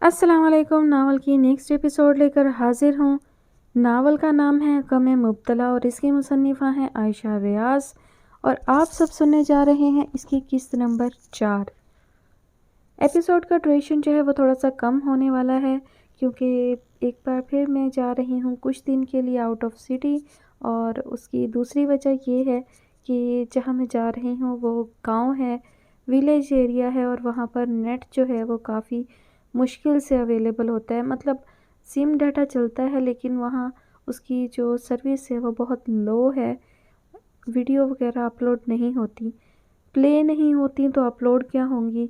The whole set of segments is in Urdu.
السلام علیکم۔ ناول کی نیکسٹ ایپیسوڈ لے کر حاضر ہوں۔ ناول کا نام ہے غم مبتلا اور اس کی مصنفہ ہیں عائشہ ریاض، اور آپ سب سننے جا رہے ہیں اس کی قسط نمبر 4۔ ایپیسوڈ کا ڈریشن جو ہے وہ تھوڑا سا کم ہونے والا ہے، کیونکہ ایک بار پھر میں جا رہی ہوں کچھ دن کے لیے آؤٹ آف سٹی، اور اس کی دوسری وجہ یہ ہے کہ جہاں میں جا رہی ہوں وہ گاؤں ہے، ویلیج ایریا ہے، اور وہاں پر نیٹ جو ہے وہ کافی مشکل سے اویلیبل ہوتا ہے۔ مطلب سم ڈیٹا چلتا ہے لیکن وہاں اس کی جو سروس ہے وہ بہت لو ہے، ویڈیو وغیرہ اپلوڈ نہیں ہوتی، پلے نہیں ہوتی تو اپلوڈ کیا ہوں گی۔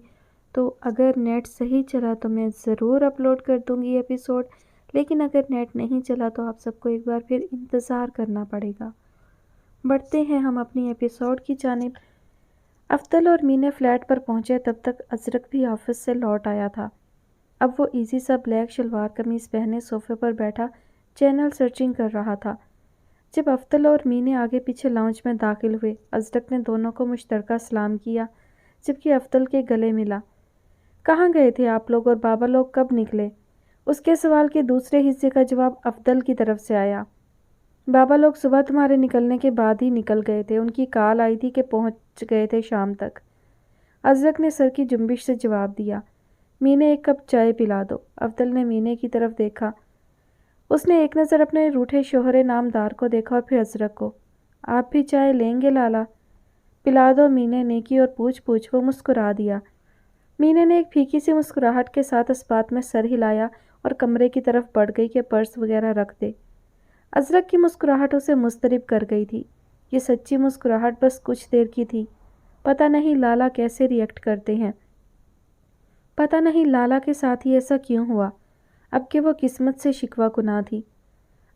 تو اگر نیٹ صحیح چلا تو میں ضرور اپلوڈ کر دوں گی ایپیسوڈ، لیکن اگر نیٹ نہیں چلا تو آپ سب کو ایک بار پھر انتظار کرنا پڑے گا۔ بڑھتے ہیں ہم اپنی ایپیسوڈ کی جانب۔ افضل اور مینے فلیٹ پر پہنچے تب تک ازرق بھی آفس سے لوٹ آیا تھا۔ اب وہ ایزی سا بلیک شلوار قمیض پہنے صوفے پر بیٹھا چینل سرچنگ کر رہا تھا۔ جب افضل اور مینے آگے پیچھے لاؤنج میں داخل ہوئے، ازرق نے دونوں کو مشترکہ سلام کیا، جبکہ افضل کے گلے ملا۔ کہاں گئے تھے آپ لوگ اور بابا لوگ کب نکلے؟ اس کے سوال کے دوسرے حصے کا جواب افضل کی طرف سے آیا۔ بابا لوگ صبح تمہارے نکلنے کے بعد ہی نکل گئے تھے، ان کی کال آئی تھی کہ پہنچ گئے تھے شام تک۔ ازرق نے سر کی جنبش سے جواب دیا۔ مینے ایک کپ چائے پلا دو۔ افضل نے مینے کی طرف دیکھا۔ اس نے ایک نظر اپنے روٹھے شوہر نامدار کو دیکھا اور پھر ازرق کو۔ آپ بھی چائے لیں گے لالا؟ پلا دو مینے نے کی اور پوچھ وہ مسکرا دیا۔ مینے نے ایک پھیکی سی مسکراہٹ کے ساتھ اس بات میں سر ہلایا اور کمرے کی طرف بڑھ گئی کہ پرس وغیرہ رکھ دے۔ ازرق کی مسکراہٹ اسے مضطرب کر گئی تھی۔ یہ سچی مسکراہٹ بس کچھ دیر کی تھی۔ پتہ نہیں لالا کیسے ریئیکٹ کرتے ہیں، پتہ نہیں لالا کے ساتھ ہی ایسا کیوں ہوا، اب کہ وہ قسمت سے شکوہ کناں تھی۔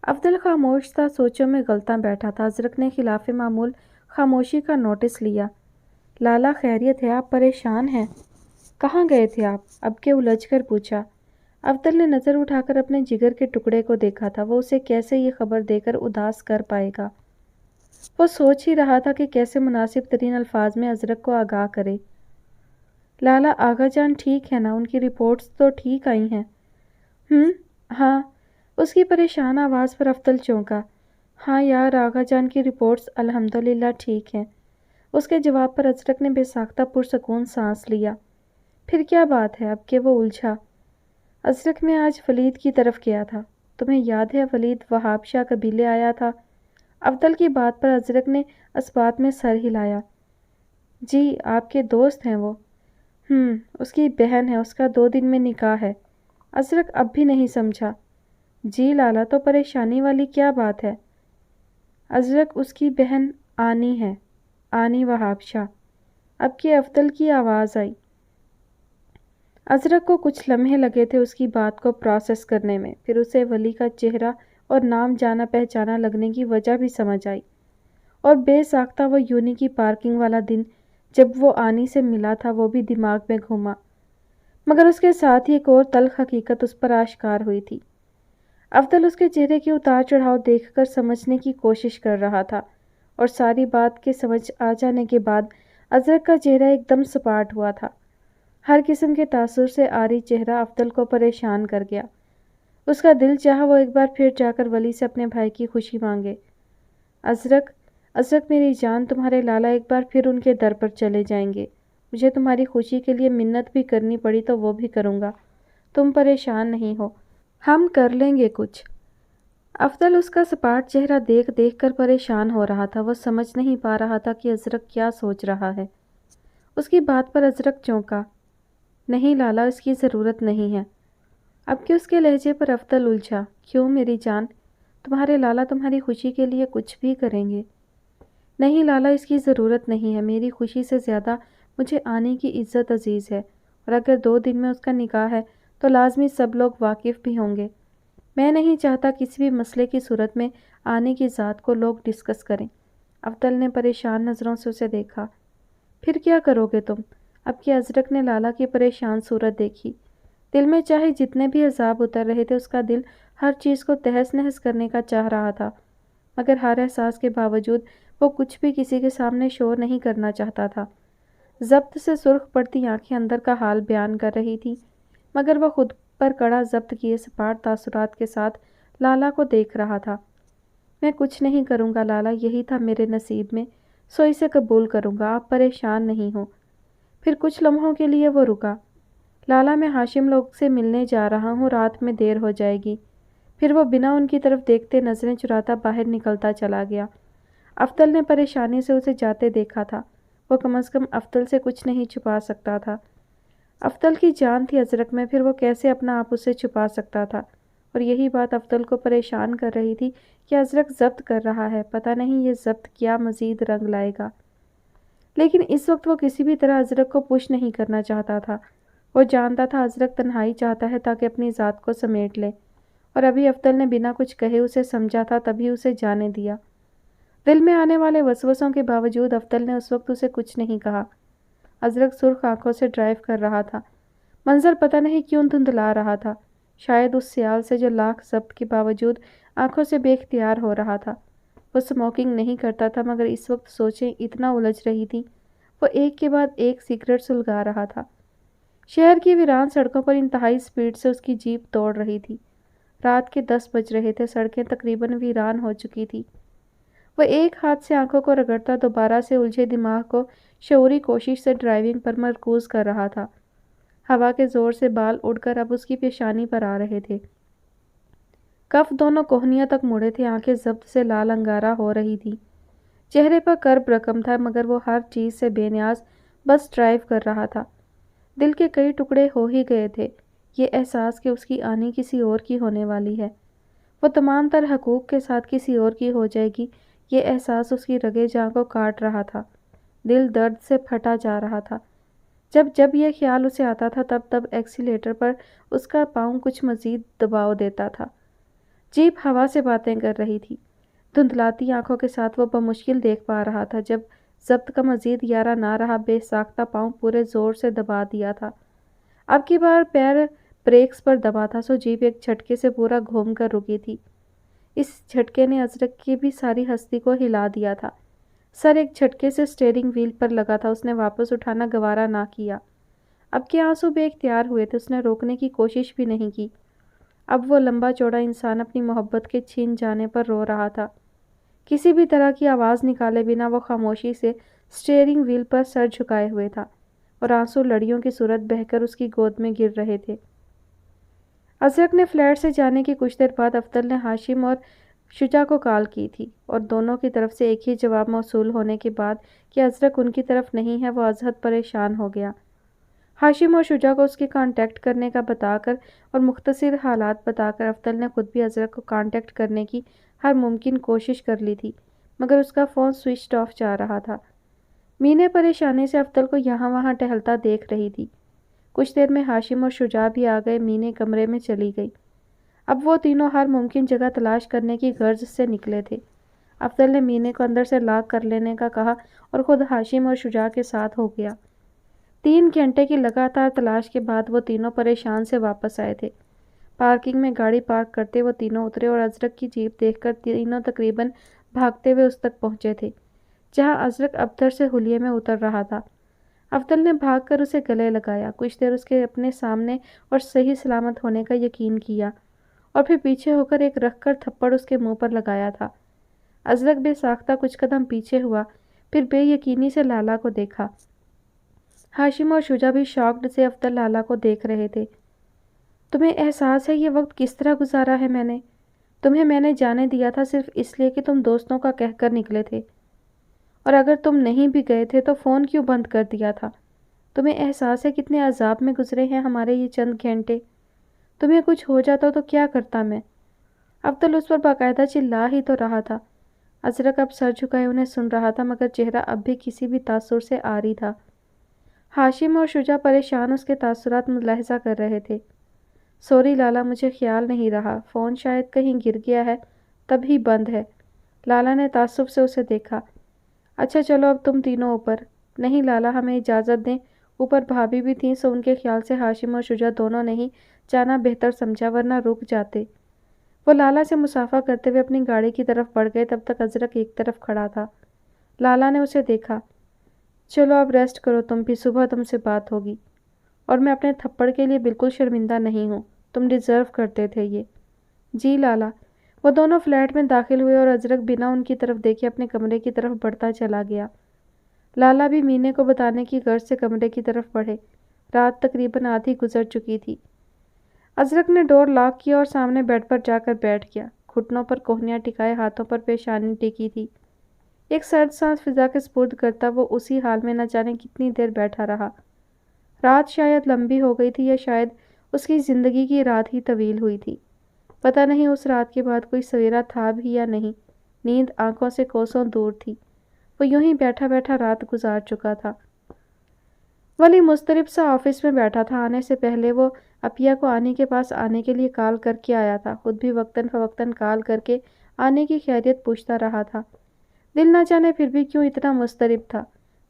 افضل خاموش تھا، سوچوں میں غلطاں بیٹھا تھا۔ ازرق نے خلاف معمول خاموشی کا نوٹس لیا۔ لالا خیریت ہے؟ آپ پریشان ہیں؟ کہاں گئے تھے آپ؟ اب کہ الجھ کر پوچھا۔ افضل نے نظر اٹھا کر اپنے جگر کے ٹکڑے کو دیکھا تھا، وہ اسے کیسے یہ خبر دے کر اداس کر پائے گا۔ وہ سوچ ہی رہا تھا کہ کیسے مناسب ترین الفاظ میں ازرق کو آگاہ کرے۔ لالا آغا جان ٹھیک ہے نا؟ ان کی رپورٹس تو ٹھیک آئی ہیں؟ ہاں۔ اس کی پریشان آواز پر افضل چونکا۔ ہاں یار، آغا جان کی رپورٹس الحمدللہ ٹھیک ہیں۔ اس کے جواب پر ازرق نے بے ساختہ پرسکون سانس لیا۔ پھر کیا بات ہے؟ اب کہ وہ الجھا۔ ازرق میں آج ولید کی طرف گیا تھا، تمہیں یاد ہے ولید وہاب شاہ قبیلے آیا تھا؟ افضل کی بات پر ازرق نے اس بات میں سر ہلایا۔ جی، آپ کے دوست ہیں وہ؟ اس کی بہن ہے، اس کا 2 دن میں نکاح ہے۔ ازرق اب بھی نہیں سمجھا۔ جی لالا، تو پریشانی والی کیا بات ہے؟ ازرق، اس کی بہن آنی ہے، آنی وہاب شاہ۔ اب کہ افضل کی آواز آئی۔ ازرق کو کچھ لمحے لگے تھے اس کی بات کو پروسیس کرنے میں، پھر اسے ولی کا چہرہ اور نام جانا پہچانا لگنے کی وجہ بھی سمجھ آئی، اور بے ساختہ وہ یونی کی پارکنگ والا دن جب وہ آنی سے ملا تھا وہ بھی دماغ میں گھوما، مگر اس کے ساتھ ہی ایک اور تلخ حقیقت اس پر آشکار ہوئی تھی۔ افضل اس کے چہرے کی اتار چڑھاؤ دیکھ کر سمجھنے کی کوشش کر رہا تھا، اور ساری بات کے سمجھ آ جانے کے بعد ازرق کا چہرہ ایک دم سپاٹ ہوا تھا۔ ہر قسم کے تاثر سے عاری چہرہ افضل کو پریشان کر گیا۔ اس کا دل چاہا وہ ایک بار پھر جا کر ولی سے اپنے بھائی کی خوشی مانگے۔ ازرق میری جان، تمہارے لالا ایک بار پھر ان کے در پر چلے جائیں گے۔ مجھے تمہاری خوشی کے لیے منت بھی کرنی پڑی تو وہ بھی کروں گا، تم پریشان نہیں ہو، ہم کر لیں گے کچھ۔ افضل اس کا سپاٹ چہرہ دیکھ دیکھ کر پریشان ہو رہا تھا، وہ سمجھ نہیں پا رہا تھا کہ ازرق کیا سوچ رہا ہے۔ اس کی بات پر ازرق چونکا۔ نہیں لالا، اس کی ضرورت نہیں ہے۔ اب کہ اس کے لہجے پر افضل الجھا۔ کیوں میری جان؟ تمہارے لالا تمہاری خوشی کے لیے کچھ بھی کریں گے۔ نہیں لالا، اس کی ضرورت نہیں ہے، میری خوشی سے زیادہ مجھے آنے کی عزت عزیز ہے، اور اگر 2 دن میں اس کا نکاح ہے تو لازمی سب لوگ واقف بھی ہوں گے۔ میں نہیں چاہتا کسی بھی مسئلے کی صورت میں آنے کی ذات کو لوگ ڈسکس کریں۔ افضل نے پریشان نظروں سے اسے دیکھا۔ پھر کیا کرو گے تم؟ اب کہ ازرق نے لالا کی پریشان صورت دیکھی۔ دل میں چاہے جتنے بھی عذاب اتر رہے تھے، اس کا دل ہر چیز کو تہس نہس کرنے کا چاہ رہا تھا، مگر ہر احساس کے باوجود وہ کچھ بھی کسی کے سامنے شور نہیں کرنا چاہتا تھا۔ ضبط سے سرخ پڑتی آنکھیں اندر کا حال بیان کر رہی تھی، مگر وہ خود پر کڑا ضبط کیے سپاٹ تاثرات کے ساتھ لالا کو دیکھ رہا تھا۔ میں کچھ نہیں کروں گا لالا، یہی تھا میرے نصیب میں، سو اسے قبول کروں گا، آپ پریشان نہیں ہوں۔ پھر کچھ لمحوں کے لیے وہ رکا۔ لالا میں ہاشم لوگ سے ملنے جا رہا ہوں، رات میں دیر ہو جائے گی۔ پھر وہ بنا ان کی طرف دیکھتے نظریں چراتا باہر نکلتا چلا گیا۔ افضل نے پریشانی سے اسے جاتے دیکھا تھا، وہ کم از کم افضل سے کچھ نہیں چھپا سکتا تھا۔ افضل کی جان تھی ازرق میں، پھر وہ کیسے اپنا آپ اسے چھپا سکتا تھا؟ اور یہی بات افضل کو پریشان کر رہی تھی کہ ازرق ضبط کر رہا ہے، پتہ نہیں یہ ضبط کیا مزید رنگ لائے گا۔ لیکن اس وقت وہ کسی بھی طرح ازرق کو پش نہیں کرنا چاہتا تھا۔ وہ جانتا تھا ازرق تنہائی چاہتا ہے تاکہ اپنی ذات کو سمیٹ لے، اور ابھی افضل نے بنا کچھ کہے اسے سمجھا تھا، تبھی اسے جانے دیا۔ دل میں آنے والے وسوسوں کے باوجود افضل نے اس وقت اسے کچھ نہیں کہا۔ ازرق سرخ آنکھوں سے ڈرائیو کر رہا تھا۔ منظر پتہ نہیں کیوں دھندلا رہا تھا، شاید اس سیال سے جو لاکھ ضبط کے باوجود آنکھوں سے بے اختیار ہو رہا تھا۔ وہ اسموکنگ نہیں کرتا تھا، مگر اس وقت سوچیں اتنا الجھ رہی تھی۔ وہ ایک کے بعد ایک سگریٹ سلگا رہا تھا۔ شہر کی ویران سڑکوں پر انتہائی سپیڈ سے اس کی جیپ دوڑ رہی تھی۔ رات کے 10 بج رہے تھے، سڑکیں تقریباً ویران ہو چکی تھی۔ وہ ایک ہاتھ سے آنکھوں کو رگڑتا دوبارہ سے الجھے دماغ کو شعوری کوشش سے ڈرائیونگ پر مرکوز کر رہا تھا۔ ہوا کے زور سے بال اڑ کر اب اس کی پیشانی پر آ رہے تھے۔ کف دونوں کوہنیوں تک مڑے تھے، آنکھیں ضبط سے لال انگارہ ہو رہی تھی۔ چہرے پر کرب رقم تھا، مگر وہ ہر چیز سے بے نیاز بس ڈرائیو کر رہا تھا۔ دل کے کئی ٹکڑے ہو ہی گئے تھے، یہ احساس کہ اس کی آنی کسی اور کی ہونے والی ہے، وہ تمام تر حقوق کے ساتھ کسی اور کی ہو جائے گی، یہ احساس اس کی رگے جاں کو کاٹ رہا تھا۔ دل درد سے پھٹا جا رہا تھا۔ جب جب یہ خیال اسے آتا تھا تب تب ایکسیلیٹر پر اس کا پاؤں کچھ مزید دباؤ دیتا تھا۔ جیپ ہوا سے باتیں کر رہی تھی۔ دھندلاتی آنکھوں کے ساتھ وہ بمشکل دیکھ پا رہا تھا۔ جب ضبط کا مزید یارہ نہ رہا، بے ساختہ پاؤں پورے زور سے دبا دیا تھا۔ اب کی بار پیر بریکس پر دبا تھا، سو جیپ ایک جھٹکے سے پورا گھوم کر رکی تھی۔ اس جھٹکے نے ازرق کی بھی ساری ہستی کو ہلا دیا تھا۔ سر ایک جھٹکے سے اسٹیئرنگ وہیل پر لگا تھا، اس نے واپس اٹھانا گوارا نہ کیا۔ اب کے آنسو بے اختیار ہوئے تھے، اس نے روکنے کی کوشش بھی نہیں کی۔ اب وہ لمبا چوڑا انسان اپنی محبت کے چھین جانے پر رو رہا تھا۔ کسی بھی طرح کی آواز نکالے بنا وہ خاموشی سے اسٹیئرنگ وہیل پر سر جھکائے ہوئے تھا، اور آنسو لڑیوں کی صورت بہہ کر اس کی گود میں گر رہے تھے۔ ازرق نے فلیٹ سے جانے کی کچھ دیر بعد افضل نے ہاشم اور شجاع کو کال کی تھی، اور دونوں کی طرف سے ایک ہی جواب موصول ہونے کے بعد کہ ازرق ان کی طرف نہیں ہے، وہ ازحد پریشان ہو گیا۔ ہاشم اور شجاع کو اس کے کانٹیکٹ کرنے کا بتا کر اور مختصر حالات بتا کر افضل نے خود بھی ازرق کو کانٹیکٹ کرنے کی ہر ممکن کوشش کر لی تھی، مگر اس کا فون سوئچڈ آف جا رہا تھا۔ مینے پریشانی سے افضل کو یہاں وہاں ٹہلتا دیکھ رہی تھی۔ کچھ دیر میں ہاشم اور شجاع بھی آ گئے، مینے کمرے میں چلی گئی۔ اب وہ تینوں ہر ممکن جگہ تلاش کرنے کی غرض سے نکلے تھے۔ افضل نے مینے کو اندر سے لاک کر لینے کا کہا اور خود ہاشم اور شجاع کے ساتھ ہو گیا۔ 3 گھنٹے کی لگاتار تلاش کے بعد وہ تینوں پریشان سے واپس آئے تھے۔ پارکنگ میں گاڑی پارک کرتے وہ تینوں اترے اور ازرق کی جیپ دیکھ کر تینوں تقریباً بھاگتے ہوئے اس تک پہنچے تھے، جہاں ازرق ابتر سے حلیے میں اتر رہا تھا۔ افضل نے بھاگ کر اسے گلے لگایا، کچھ دیر اس کے اپنے سامنے اور صحیح سلامت ہونے کا یقین کیا، اور پھر پیچھے ہو کر ایک رکھ کر تھپڑ اس کے منہ پر لگایا تھا۔ ازرق بے ساختہ کچھ قدم پیچھے ہوا، پھر بے یقینی سے لالا کو دیکھا۔ ہاشم اور شجاع بھی شاکڈ سے افضل لالا کو دیکھ رہے تھے۔ تمہیں احساس ہے یہ وقت کس طرح گزارا ہے؟ تمہیں میں نے جانے دیا تھا صرف اس لیے کہ تم دوستوں کا کہہ کر نکلے تھے، اور اگر تم نہیں بھی گئے تھے تو فون کیوں بند کر دیا تھا؟ تمہیں احساس ہے کتنے عذاب میں گزرے ہیں ہمارے یہ چند گھنٹے؟ تمہیں کچھ ہو جاتا تو کیا کرتا میں؟ افضل اس پر باقاعدہ چلا ہی تو رہا تھا۔ ازرق اب سر جھکائے انہیں سن رہا تھا، مگر چہرہ اب بھی کسی بھی تاثر سے عاری تھا۔ ہاشم اور شجاع پریشان اس کے تاثرات ملاحظہ کر رہے تھے۔ سوری لالا، مجھے خیال نہیں رہا، فون شاید کہیں گر گیا ہے، تب ہی بند ہے۔ لالا نے تعصب سے اسے دیکھا۔ اچھا چلو اب تم تینوں اوپر۔ نہیں لالا، ہمیں اجازت دیں، اوپر بھابھی بھی تھیں، سو ان کے خیال سے ہاشم اور شجاع دونوں نے ہی جانا بہتر سمجھا، ورنہ رک جاتے۔ وہ لالا سے مصافحہ کرتے ہوئے اپنی گاڑی کی طرف بڑھ گئے، تب تک ازرق ایک طرف کھڑا تھا۔ لالا نے اسے دیکھا۔ چلو اب ریسٹ کرو تم بھی، صبح تم سے بات ہوگی، اور میں اپنے تھپڑ کے لیے بالکل شرمندہ نہیں ہوں، تم ڈیزرو کرتے تھے یہ۔ جی لالا۔ وہ دونوں فلیٹ میں داخل ہوئے اور ازرق بنا ان کی طرف دیکھے اپنے کمرے کی طرف بڑھتا چلا گیا۔ لالا بھی مینے کو بتانے کی غرض سے کمرے کی طرف بڑھے۔ رات تقریباً آدھی گزر چکی تھی۔ ازرق نے ڈور لاک کیا اور سامنے بیڈ پر جا کر بیٹھ گیا۔ گھٹنوں پر کوہنیاں ٹکائے ہاتھوں پر پیشانی ٹکی تھی۔ ایک سرد سانس فضا کے سپرد کرتا وہ اسی حال میں نہ جانے کتنی دیر بیٹھا رہا۔ رات شاید لمبی ہو گئی تھی یا شاید اس کی زندگی کی رات ہی طویل ہوئی تھی۔ پتہ نہیں اس رات کے بعد کوئی سویرا تھا بھی یا نہیں۔ نیند آنکھوں سے کوسوں دور تھی۔ وہ یوں ہی بیٹھا بیٹھا رات گزار چکا تھا۔ ولی مضطرب سا آفس میں بیٹھا تھا۔ آنے سے پہلے وہ اپیا کو آنی کے پاس آنے کے لیے کال کر کے آیا تھا۔ خود بھی وقتاً فوقتاً کال کر کے آنے کی خیریت پوچھتا رہا تھا۔ دل نہ جانے پھر بھی کیوں اتنا مضطرب تھا۔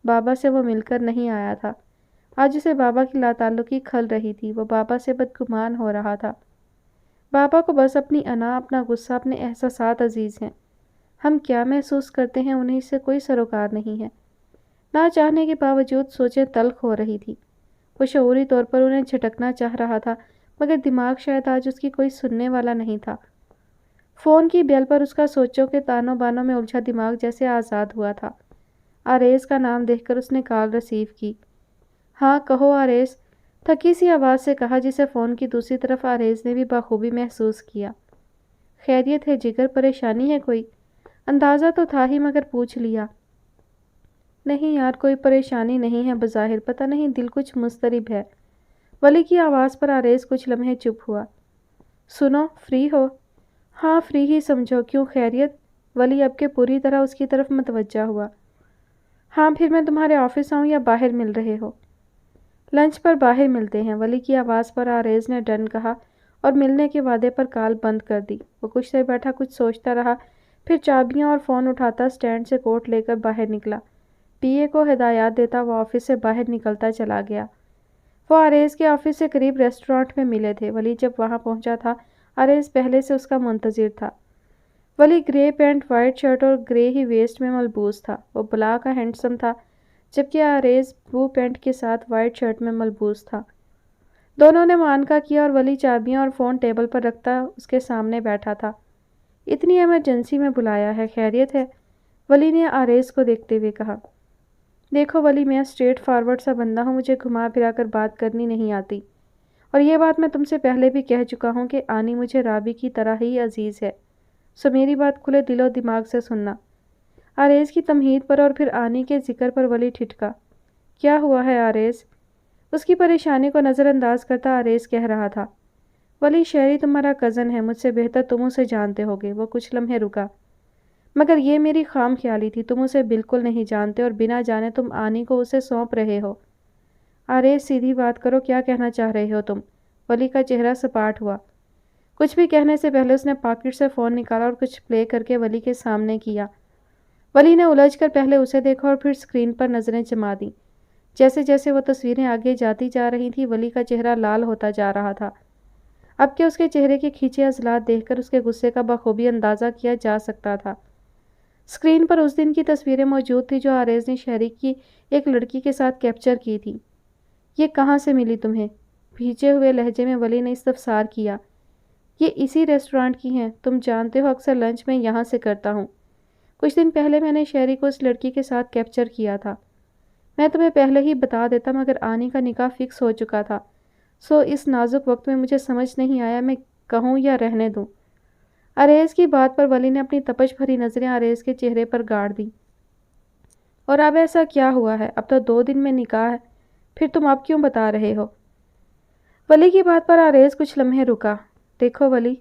بابا سے وہ مل کر نہیں آیا تھا۔ آج اسے بابا کی لاتعلقی کھل رہی تھی۔ وہ بابا سے بدگمان ہو رہا تھا۔ بابا کو بس اپنی انا، اپنا غصہ، اپنے احساسات عزیز ہیں۔ ہم کیا محسوس کرتے ہیں انہیں اس سے کوئی سروکار نہیں ہے۔ نہ چاہنے کے باوجود سوچیں تلخ ہو رہی تھی۔ وہ شعوری طور پر انہیں جھٹکنا چاہ رہا تھا مگر دماغ شاید آج اس کی کوئی سننے والا نہیں تھا۔ فون کی بیل پر اس کا سوچوں کے تانوں بانوں میں الجھا دماغ جیسے آزاد ہوا تھا۔ آریز کا نام دیکھ کر اس نے کال ریسیو کی۔ ہاں کہو آریز، تھکی سی آواز سے کہا جسے فون کی دوسری طرف آریز نے بھی بخوبی محسوس کیا۔ خیریت ہے جگر، پریشانی ہے کوئی؟ اندازہ تو تھا ہی مگر پوچھ لیا۔ نہیں یار کوئی پریشانی نہیں ہے بظاہر، پتہ نہیں دل کچھ مضطرب ہے۔ ولی کی آواز پر آریز کچھ لمحے چپ ہوا۔ سنو، فری ہو؟ ہاں فری ہی سمجھو، کیوں خیریت؟ ولی اب کے پوری طرح اس کی طرف متوجہ ہوا۔ ہاں پھر میں تمہارے آفس آؤں یا باہر مل رہے ہو؟ لنچ پر باہر ملتے ہیں۔ ولی کی آواز پر آریز نے ڈن کہا اور ملنے کے وعدے پر کال بند کر دی۔ وہ کچھ دیر بیٹھا کچھ سوچتا رہا، پھر چابیاں اور فون اٹھاتا سٹینڈ سے کوٹ لے کر باہر نکلا۔ پی اے کو ہدایات دیتا وہ آفس سے باہر نکلتا چلا گیا۔ وہ آریز کے آفس سے قریب ریسٹورانٹ میں ملے تھے۔ ولی جب وہاں پہنچا تھا آریز پہلے سے اس کا منتظر تھا۔ ولی گرے پینٹ، وائٹ شرٹ اور گرے ہی ویسٹ میں ملبوس تھا۔ وہ بلا کا ہینڈسم تھا جبکہ آریز بلو پینٹ کے ساتھ وائٹ شرٹ میں ملبوس تھا۔ دونوں نے معانقہ کیا اور ولی چابیاں اور فون ٹیبل پر رکھتا اس کے سامنے بیٹھا تھا۔ اتنی ایمرجنسی میں بلایا ہے، خیریت ہے؟ ولی نے آریز کو دیکھتے ہوئے کہا۔ دیکھو ولی، میں اسٹریٹ فارورڈ سا بندہ ہوں، مجھے گھما پھرا کر بات کرنی نہیں آتی، اور یہ بات میں تم سے پہلے بھی کہہ چکا ہوں کہ آنی مجھے رابی کی طرح ہی عزیز ہے، سو میری بات کھلے دل و دماغ سے سننا۔ آریز کی تمہید پر اور پھر آنی کے ذکر پر ولی ٹھٹکا۔ کیا ہوا ہے آریز؟ اس کی پریشانی کو نظر انداز کرتا آریز کہہ رہا تھا۔ ولی شہری تمہارا کزن ہے، مجھ سے بہتر تم اسے جانتے ہوگے۔ وہ کچھ لمحے رکا۔ مگر یہ میری خام خیالی تھی، تم اسے بالکل نہیں جانتے اور بنا جانے تم آنی کو اسے سونپ رہے ہو۔ آریز سیدھی بات کرو، کیا کہنا چاہ رہے ہو تم؟ ولی کا چہرہ سپاٹ ہوا۔ کچھ بھی کہنے سے پہلے اس نے پاکٹ سے فون نکالا اور کچھ پلے کر کے ولی کے سامنے کیا۔ ولی نے الجھ کر پہلے اسے دیکھا اور پھر اسکرین پر نظریں جما دیں۔ جیسے جیسے وہ تصویریں آگے جاتی جا رہی تھیں ولی کا چہرہ لال ہوتا جا رہا تھا۔ اب کہ اس کے چہرے کے کھینچے عضلات دیکھ کر اس کے غصے کا بخوبی اندازہ کیا جا سکتا تھا۔ اسکرین پر اس دن کی تصویریں موجود تھیں جو آریز نے شہری کی ایک لڑکی کے ساتھ کیپچر کی تھی۔ یہ کہاں سے ملی تمہیں؟ بھیجے ہوئے لہجے میں ولی نے استفسار کیا۔ یہ اسی ریسٹورانٹ کی ہیں، تم جانتے ہو اکثر لنچ میں یہاں سے کرتا ہوں۔ کچھ دن پہلے میں نے شہری کو اس لڑکی کے ساتھ کیپچر کیا تھا۔ میں تمہیں پہلے ہی بتا دیتا مگر آنی کا نکاح فکس ہو چکا تھا، سو اس نازک وقت میں مجھے سمجھ نہیں آیا میں کہوں یا رہنے دوں۔ آریز کی بات پر ولی نے اپنی تپش بھری نظریں آریز کے چہرے پر گاڑ دیں۔ اور اب ایسا کیا ہوا ہے؟ اب تو 2 دن میں نکاح ہے، پھر تم اب کیوں بتا رہے ہو؟ ولی کی بات پر آریز کچھ لمحے رکا۔ دیکھو ولی،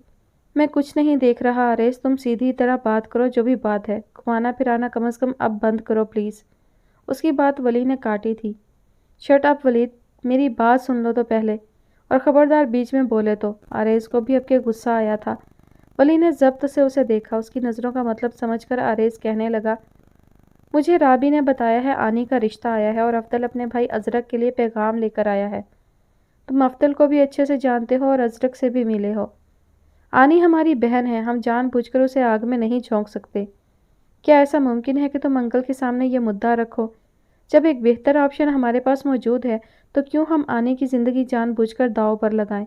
میں کچھ نہیں دیکھ رہا آریز، تم سیدھی طرح بات کرو، جو بھی بات ہے، گھمانا پھرانا کم از کم اب بند کرو پلیز۔ اس کی بات ولی نے کاٹی تھی۔ شٹ اپ ولید، میری بات سن لو تو پہلے، اور خبردار بیچ میں بولے تو۔ آریز کو بھی اب کے غصہ آیا تھا۔ ولی نے ضبط سے اسے دیکھا۔ اس کی نظروں کا مطلب سمجھ کر آریز کہنے لگا، مجھے رابی نے بتایا ہے آنی کا رشتہ آیا ہے اور افضل اپنے بھائی ازرق کے لیے پیغام لے کر آیا ہے۔ تم افضل کو بھی اچھے سے جانتے ہو اور ازرق سے بھی ملے ہو۔ آنی ہماری بہن ہے، ہم جان بوجھ کر اسے آگ میں نہیں جھونک سکتے۔ کیا ایسا ممکن ہے کہ تم انکل کے سامنے یہ مدعا رکھو؟ جب ایک بہتر آپشن ہمارے پاس موجود ہے تو کیوں ہم آنی کی زندگی جان بوجھ کر داؤ پر لگائیں؟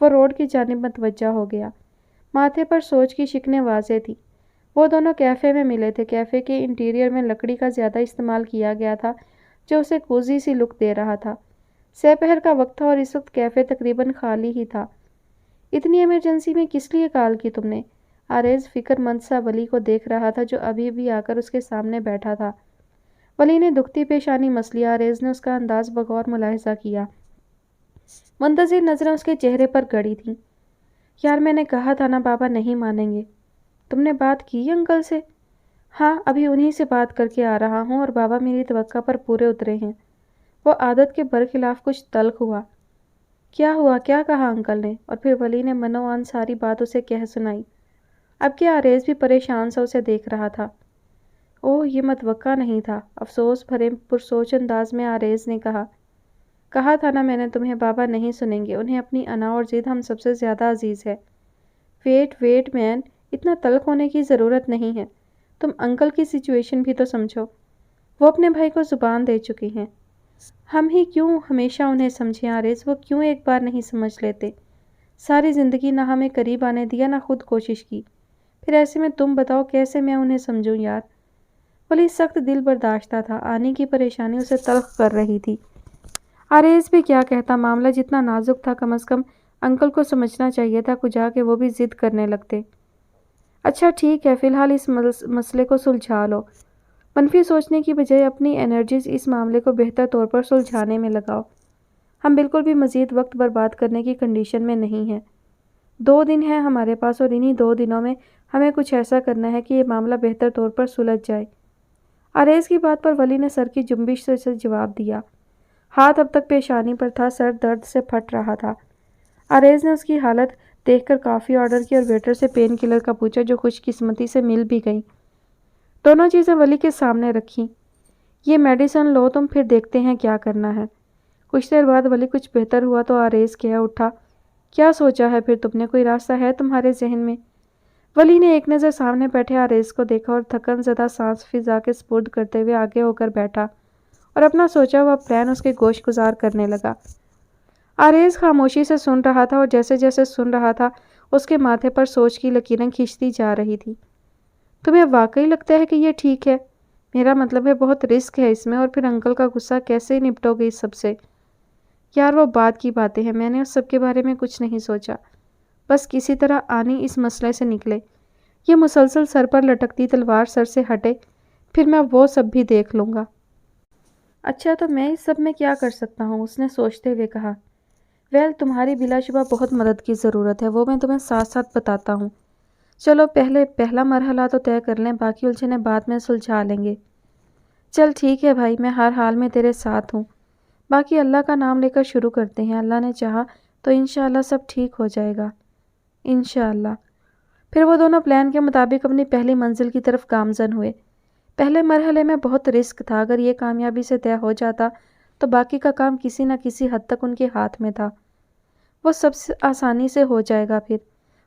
وہ روڈ کی جانب متوجہ ہو گیا۔ ماتھے پر سوچ کی شکنیں واضح تھی۔ وہ دونوں کیفے میں ملے تھے۔ کیفے کے انٹیریئر میں لکڑی کا زیادہ استعمال کیا گیا تھا جو اسے کوزی سی لک دے رہا تھا۔ سپہر کا وقت تھا اور اس وقت کیفے تقریباً خالی ہی تھا۔ اتنی ایمرجنسی میں کس لیے کال کی تم نے؟ آریز فکر مند سا ولی کو دیکھ رہا تھا جو ابھی بھی آ کر اس کے سامنے بیٹھا تھا۔ ولی نے دکھتی پیشانی مس لی۔ آریز نے اس کا انداز بغور ملاحظہ کیا۔ منتظر نظریں اس کے چہرے پر گڑی تھیں۔ یار میں نے کہا تھا نا بابا نہیں مانیں گے۔ تم نے بات کی انکل سے؟ ہاں ابھی انہی سے بات کر کے آ رہا ہوں اور بابا میری توقع پر پورے اترے ہیں۔ وہ عادت کے برخلاف کچھ تلخ ہوا۔ کیا ہوا؟ کیا کہا انکل نے؟ اور پھر ولی نے منوان ساری بات اسے کہہ سنائی۔ اب کہ آریز بھی پریشان سا اسے دیکھ رہا تھا۔ اوہ یہ متوقع نہیں تھا، افسوس بھرے پرسوچ انداز میں آریز نے کہا۔ کہا تھا نا میں نے تمہیں بابا نہیں سنیں گے، انہیں اپنی انا اور ضد ہم سب سے زیادہ عزیز ہے۔ ویٹ مین، اتنا تلخ ہونے کی ضرورت نہیں ہے۔ تم انکل کی سچویشن بھی تو سمجھو۔ وہ اپنے بھائی کو زبان دے چکی ہیں۔ ہم ہی کیوں ہمیشہ انہیں سمجھیں آریز، وہ کیوں ایک بار نہیں سمجھ لیتے؟ ساری زندگی نہ ہمیں قریب آنے دیا نہ خود کوشش کی، پھر ایسے میں تم بتاؤ کیسے میں انہیں سمجھوں یار؟ ولی سخت دل برداشتہ تھا، آنے کی پریشانی اسے تلخ کر رہی تھی۔ آریز بھی کیا کہتا، معاملہ جتنا نازک تھا کم از کم انکل کو سمجھنا چاہیے تھا کجا کہ وہ بھی ضد کرنے لگتے۔ اچھا ٹھیک ہے، فی الحال اس مسئلے کو سلجھا لو۔ منفی سوچنے کی بجائے اپنی انرجیز اس معاملے کو بہتر طور پر سلجھانے میں لگاؤ۔ ہم بالکل بھی مزید وقت برباد کرنے کی کنڈیشن میں نہیں ہیں۔ 2 دن ہیں ہمارے پاس اور انہی 2 دنوں میں ہمیں کچھ ایسا کرنا ہے کہ یہ معاملہ بہتر طور پر سلجھ جائے۔ آریز کی بات پر ولی نے سر کی جنبش سے جواب دیا۔ ہاتھ اب تک پیشانی پر تھا، سر درد سے پھٹ رہا تھا۔ آریز نے اس کی حالت دیکھ کر کافی آرڈر کی اور ویٹر سے پین کلر کا پوچھا جو خوش قسمتی سے مل بھی گئی۔ دونوں چیزیں ولی کے سامنے رکھیں۔ یہ میڈیسن لو تم، پھر دیکھتے ہیں کیا کرنا ہے۔ کچھ دیر بعد ولی کچھ بہتر ہوا تو آریز کہہ اٹھا، کیا سوچا ہے پھر تم نے؟ کوئی راستہ ہے تمہارے ذہن میں؟ ولی نے ایک نظر سامنے بیٹھے آریز کو دیکھا اور تھکن زدہ سانس فضا کے سپرد کرتے ہوئے آگے ہو کر بیٹھا اور اپنا سوچا ہوا پلان اس کے گوش گزار کرنے لگا۔ آریز خاموشی سے سن رہا تھا اور جیسے جیسے سن رہا تھا اس کے ماتھے پر سوچ کی لکیریں کھنچتی جا رہی تھی۔ تمہیں واقعی لگتا ہے کہ یہ ٹھیک ہے؟ میرا مطلب ہے بہت رسک ہے اس میں، اور پھر انکل کا غصہ کیسے نپٹو گے اس سب سے؟ یار وہ بعد کی باتیں ہیں، میں نے اس سب کے بارے میں کچھ نہیں سوچا، بس کسی طرح آنی اس مسئلے سے نکلے۔ یہ مسلسل سر پر لٹکتی تلوار سر سے ہٹے، پھر میں وہ سب بھی دیکھ لوں گا۔ اچھا تو میں اس سب میں کیا کر سکتا ہوں؟ اس نے سوچتے ہوئے کہا۔ ویل تمہاری بلا شبہ بہت مدد کی ضرورت ہے، وہ میں تمہیں ساتھ ساتھ بتاتا ہوں۔ چلو پہلا مرحلہ تو طے کر لیں، باقی الجھنیں بعد میں سلجھا لیں گے۔ چل ٹھیک ہے بھائی، میں ہر حال میں تیرے ساتھ ہوں۔ باقی اللہ کا نام لے کر شروع کرتے ہیں، اللہ نے چاہا تو انشاءاللہ سب ٹھیک ہو جائے گا، انشاءاللہ۔ پھر وہ دونوں پلان کے مطابق اپنی پہلی منزل کی طرف گامزن ہوئے۔ پہلے مرحلے میں بہت رسک تھا، اگر یہ کامیابی سے طے ہو جاتا تو باقی کا کام کسی نہ کسی حد تک ان کے ہاتھ میں تھا، وہ سب سے آسانی سے ہو جائے گا۔ پھر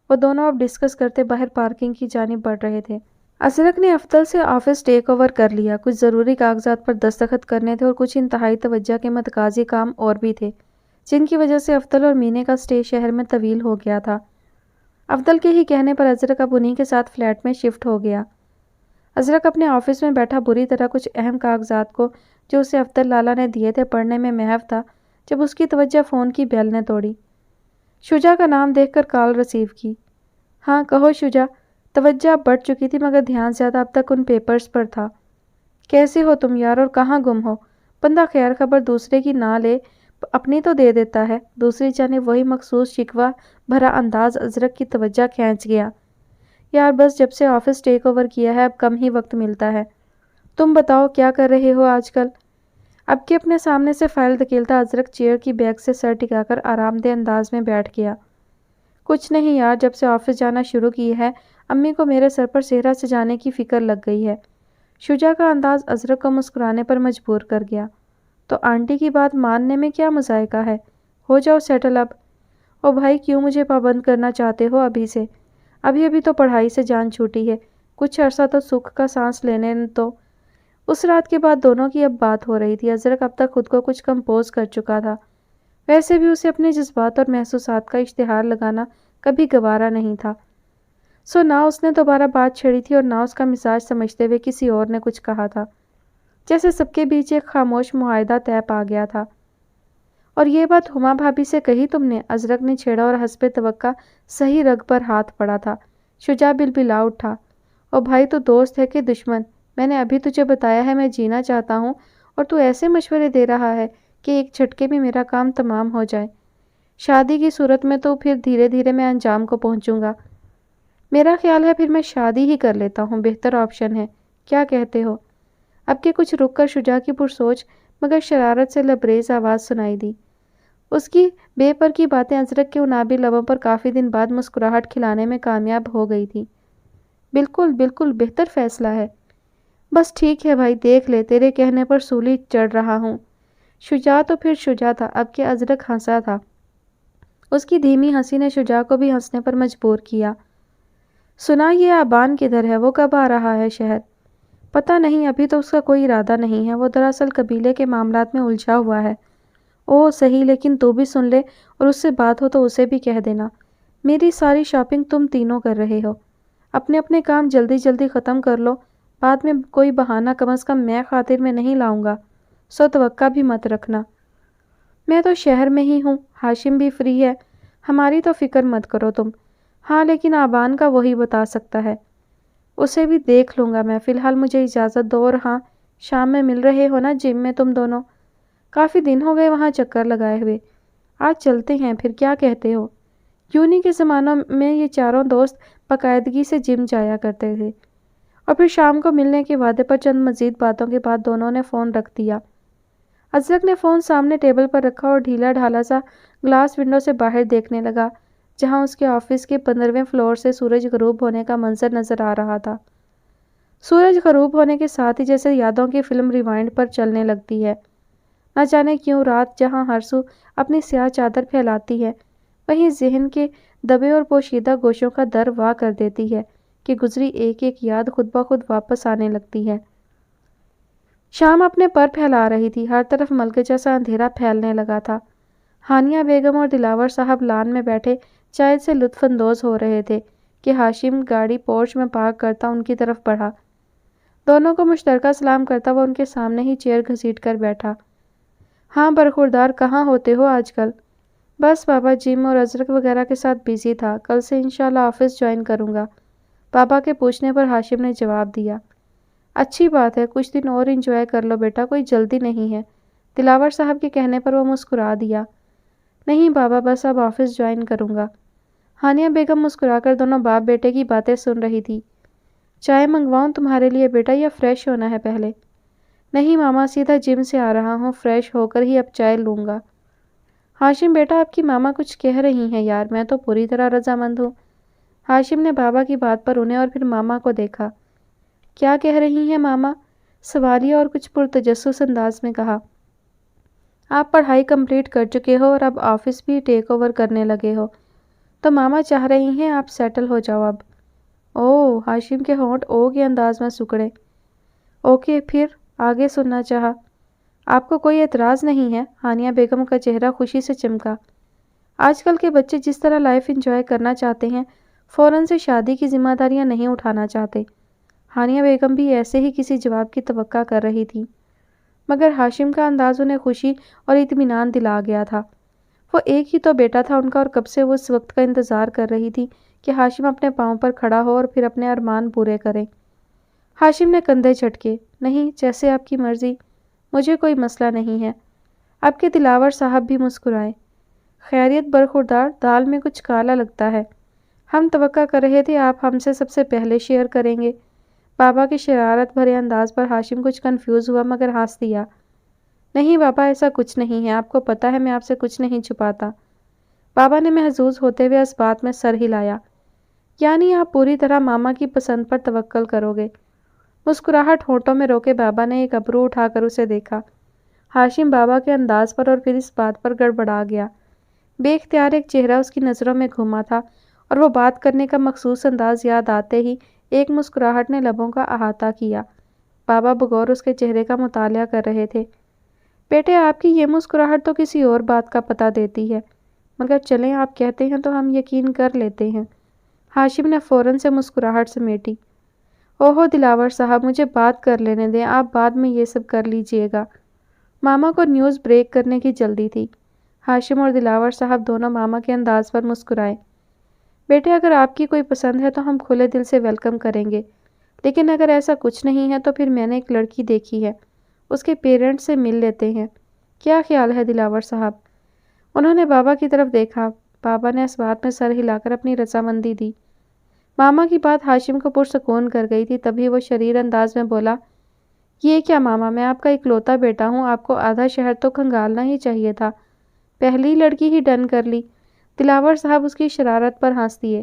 وہ دونوں اب ڈسکس کرتے باہر پارکنگ کی جانب بڑھ رہے تھے۔ ازرق نے افضل سے آفس ٹیک اوور کر لیا، کچھ ضروری کاغذات پر دستخط کرنے تھے اور کچھ انتہائی توجہ کے متقاضی کام اور بھی تھے جن کی وجہ سے افضل اور مینے کا سٹے شہر میں طویل ہو گیا تھا۔ افضل کے ہی کہنے پر ازرق اب انہی کے ساتھ فلیٹ میں شفٹ ہو گیا۔ ازرق اپنے آفس میں بیٹھا بری طرح کچھ اہم کاغذات کو جو اسے افضل لالا نے دیے تھے پڑھنے میں محو تھا جب اس کی توجہ فون کی بیل نے توڑی۔ شجا کا نام دیکھ کر کال ریسیو کی۔ ہاں کہو شجا۔ توجہ اب بڑھ چکی تھی مگر دھیان زیادہ اب تک ان پیپرز پر تھا۔ کیسے ہو تم یار اور کہاں گم ہو؟ بندہ خیر خبر دوسرے کی نہ لے اپنی تو دے دیتا ہے۔ دوسری جانب وہی مخصوص شکوہ بھرا انداز ازرق کی توجہ کھینچ گیا۔ یار بس جب سے آفس ٹیک اوور کیا ہے اب کم ہی وقت ملتا ہے۔ تم بتاؤ کیا کر رہے ہو آج کل؟ اب کہ اپنے سامنے سے فائل دھکیلتا ازرق چیئر کی بیک سے سر ٹکا کر آرام دہ انداز میں بیٹھ گیا۔ کچھ نہیں یار، جب سے آفس جانا شروع کی ہے امی کو میرے سر پر صحرا سجانے کی فکر لگ گئی ہے۔ شجا کا انداز ازرق کو مسکرانے پر مجبور کر گیا۔ تو آنٹی کی بات ماننے میں کیا مذائقہ ہے؟ ہو جاؤ سیٹل اب۔ او بھائی کیوں مجھے پابند کرنا چاہتے ہو ابھی سے؟ ابھی تو پڑھائی سے جان چھوٹی ہے، کچھ عرصہ تو سکھ کا سانس لینے تو۔ اس رات کے بعد دونوں کی اب بات ہو رہی تھی۔ ازرق اب تک خود کو کچھ کمپوز کر چکا تھا۔ ویسے بھی اسے اپنے جذبات اور محسوسات کا اشتہار لگانا کبھی گوارا نہیں تھا۔ نہ اس نے دوبارہ بات چھیڑی تھی اور نہ اس کا مزاج سمجھتے ہوئے کسی اور نے کچھ کہا تھا۔ جیسے سب کے بیچ ایک خاموش معاہدہ طے پا گیا تھا۔ اور یہ بات ہما بھابھی سے کہی تم نے؟ ازرق نے چھیڑا اور حسب توقع صحیح رگ پر ہاتھ پڑا تھا۔ شجاع بلبلا اٹھا۔ او بھائی، تو دوست ہے کہ دشمن؟ میں نے ابھی تجھے بتایا ہے میں جینا چاہتا ہوں اور تو ایسے مشورے دے رہا ہے کہ ایک جھٹکے میں میرا کام تمام ہو جائے۔ شادی کی صورت میں تو پھر دھیرے دھیرے میں انجام کو پہنچوں گا۔ میرا خیال ہے پھر میں شادی ہی کر لیتا ہوں، بہتر آپشن ہے، کیا کہتے ہو؟ اب کے کچھ رک کر شجاع کی پرسوچ مگر شرارت سے لبریز آواز سنائی دی۔ اس کی بے پر کی باتیں ازرق کے انابی لبوں پر کافی دن بعد مسکراہٹ کھلانے میں کامیاب ہو گئی تھی۔ بالکل بالکل بہتر فیصلہ ہے۔ بس ٹھیک ہے بھائی، دیکھ لے، تیرے کہنے پر سولی چڑھ رہا ہوں۔ شجاع تو پھر شجاع تھا، اب کہ ازرق ہنسا تھا۔ اس کی دھیمی ہنسی نے شجاع کو بھی ہنسنے پر مجبور کیا۔ سنا یہ آبان کدھر ہے؟ وہ کب آ رہا ہے شہر؟ پتہ نہیں، ابھی تو اس کا کوئی ارادہ نہیں ہے، وہ دراصل قبیلے کے معاملات میں الجھا ہوا ہے۔ اوہ صحیح، لیکن تو بھی سن لے اور اس سے بات ہو تو اسے بھی کہہ دینا۔ میری ساری شاپنگ تم تینوں کر رہے ہو۔ اپنے اپنے کام جلدی جلدی ختم کر لو، بعد میں کوئی بہانہ کم از کم میں خاطر میں نہیں لاؤں گا، سو توقع بھی مت رکھنا۔ میں تو شہر میں ہی ہوں، ہاشم بھی فری ہے، ہماری تو فکر مت کرو تم۔ ہاں لیکن آبان کا وہی بتا سکتا ہے، اسے بھی دیکھ لوں گا میں۔ فی الحال مجھے اجازت دو، اور ہاں، شام میں مل رہے ہو نا جم میں تم دونوں؟ کافی دن ہو گئے وہاں چکر لگائے ہوئے، آج چلتے ہیں پھر، کیا کہتے ہو؟ یونی کے زمانوں میں یہ چاروں دوست باقاعدگی سے جم جایا کرتے تھے، اور پھر شام کو ملنے کے وعدے پر چند مزید باتوں کے بعد دونوں نے فون رکھ دیا۔ ازرق نے فون سامنے ٹیبل پر رکھا اور ڈھیلا ڈھالا سا گلاس ونڈو سے باہر دیکھنے لگا، جہاں اس کے آفس کے 15ویں فلور سے سورج غروب ہونے کا منظر نظر آ رہا تھا۔ سورج غروب ہونے کے ساتھ ہی جیسے یادوں کی فلم ریوائنڈ پر چلنے لگتی ہے۔ نہ جانے کیوں رات جہاں ہر سو اپنی سیاہ چادر پھیلاتی ہے، وہیں ذہن کے دبے اور پوشیدہ گوشوں کا در وا کر دیتی ہے کہ گزری ایک ایک یاد خود بخود واپس آنے لگتی ہے۔ شام اپنے پر پھیلا رہی تھی، ہر طرف ملکہ سا اندھیرا پھیلنے لگا تھا۔ ہانیہ بیگم اور دلاور صاحب لان میں بیٹھے چائے سے لطف اندوز ہو رہے تھے کہ ہاشم گاڑی پورچ میں پارک کرتا ان کی طرف بڑھا۔ دونوں کو مشترکہ سلام کرتا وہ ان کے سامنے ہی چیئر گھسیٹ کر بیٹھا۔ ہاں برخوردار، کہاں ہوتے ہو آج کل؟ بس بابا، جم اور ازرق وغیرہ کے ساتھ بیزی تھا، کل سے انشاءاللہ آفس جوائن کروں گا، بابا کے پوچھنے پر ہاشم نے جواب دیا۔ اچھی بات ہے، کچھ دن اور انجوائے کر لو بیٹا، کوئی جلدی نہیں ہے۔ دلاور صاحب کے کہنے پر وہ مسکرا دیا۔ نہیں بابا، بس اب آفس جوائن کروں گا۔ ہانیہ بیگم مسکرا کر دونوں باپ بیٹے کی باتیں سن رہی تھی۔ چائے منگواؤں تمہارے لیے بیٹا، یا فریش ہونا ہے پہلے؟ نہیں ماما، سیدھا جم سے آ رہا ہوں، فریش ہو کر ہی اب چائے لوں گا۔ ہاشم بیٹا، آپ کی ماما کچھ کہہ رہی ہیں یار، میں تو پوری طرح رضامند ہوں۔ ہاشم نے بابا کی بات پر انہیں اور پھر ماما کو دیکھا۔ کیا کہہ رہی ہیں ماما؟ سوالیہ اور کچھ پرتجسس انداز میں کہا۔ آپ پڑھائی کمپلیٹ کر چکے ہو اور اب آفس بھی ٹیک اوور کرنے لگے ہو، تو ماما چاہ رہی ہیں آپ سیٹل ہو جاؤ اب۔ اوہ، ہاشم کے ہونٹ او کے انداز میں سکڑے۔ اوکے، پھر آگے سننا چاہا۔ آپ کو کوئی اعتراض نہیں ہے؟ ہانیہ بیگم کا چہرہ خوشی سے چمکا۔ آج کل کے بچے جس طرح لائف انجوائے کرنا چاہتے ہیں، فوراً سے شادی کی ذمہ داریاں نہیں اٹھانا چاہتے۔ ہانیہ بیگم بھی ایسے ہی کسی جواب کی توقع کر رہی تھی، مگر ہاشم کا انداز انہیں خوشی اور اطمینان دلا گیا تھا۔ وہ ایک ہی تو بیٹا تھا ان کا، اور کب سے وہ اس وقت کا انتظار کر رہی تھی کہ ہاشم اپنے پاؤں پر کھڑا ہو اور پھر اپنے ارمان پورے کرے۔ ہاشم نے کندھے جھٹکے۔ نہیں، جیسے آپ کی مرضی، مجھے کوئی مسئلہ نہیں ہے۔ اب کے دلاور صاحب بھی مسکرائے۔ خیریت برخوردار، دال میں کچھ کالا لگتا ہے، ہم توقع کر رہے تھے آپ ہم سے سب سے پہلے شیئر کریں گے۔ بابا کے شرارت بھرے انداز پر ہاشم کچھ کنفیوز ہوا مگر ہنس دیا۔ نہیں بابا، ایسا کچھ نہیں ہے، آپ کو پتہ ہے میں آپ سے کچھ نہیں چھپاتا۔ بابا نے محظوظ ہوتے ہوئے اس بات میں سر ہلایا۔ یعنی آپ پوری طرح ماما کی پسند پر توکل کرو گے؟ مسکراہٹ ہونٹوں میں روکے بابا نے ایک ابرو اٹھا کر اسے دیکھا۔ ہاشم بابا کے انداز پر اور پھر اس بات پر گڑبڑا گیا۔ بے اختیار ایک چہرہ اس کی نظروں میں گھوما تھا، اور وہ بات کرنے کا مخصوص انداز یاد آتے ہی ایک مسکراہٹ نے لبوں کا احاطہ کیا۔ بابا بغور اس کے چہرے کا مطالعہ کر رہے تھے۔ بیٹے آپ کی یہ مسکراہٹ تو کسی اور بات کا پتہ دیتی ہے، مگر چلیں آپ کہتے ہیں تو ہم یقین کر لیتے ہیں۔ ہاشم نے فوراً سے مسکراہٹ سمیٹی۔ اوہو دلاور صاحب، مجھے بات کر لینے دیں، آپ بعد میں یہ سب کر لیجئے گا۔ ماما کو نیوز بریک کرنے کی جلدی تھی۔ ہاشم اور دلاور صاحب دونوں ماما کے انداز پر مسکرائے۔ بیٹے اگر آپ کی کوئی پسند ہے تو ہم کھلے دل سے ویلکم کریں گے، لیکن اگر ایسا کچھ نہیں ہے تو پھر میں نے ایک لڑکی دیکھی ہے، اس کے پیرنٹس سے مل لیتے ہیں۔ کیا خیال ہے دلاور صاحب؟ انہوں نے بابا کی طرف دیکھا۔ بابا نے اس بات میں سر ہلا کر اپنی رضامندی دی۔ ماما کی بات ہاشم کو پرسکون کر گئی تھی، تبھی وہ شریر انداز میں بولا، یہ کیا ماما، میں آپ کا اکلوتا بیٹا ہوں، آپ کو آدھا شہر تو کھنگالنا ہی چاہیے تھا، پہلی لڑکی ہی ڈن کر لی۔ دلاور صاحب اس کی شرارت پر ہنس دیے۔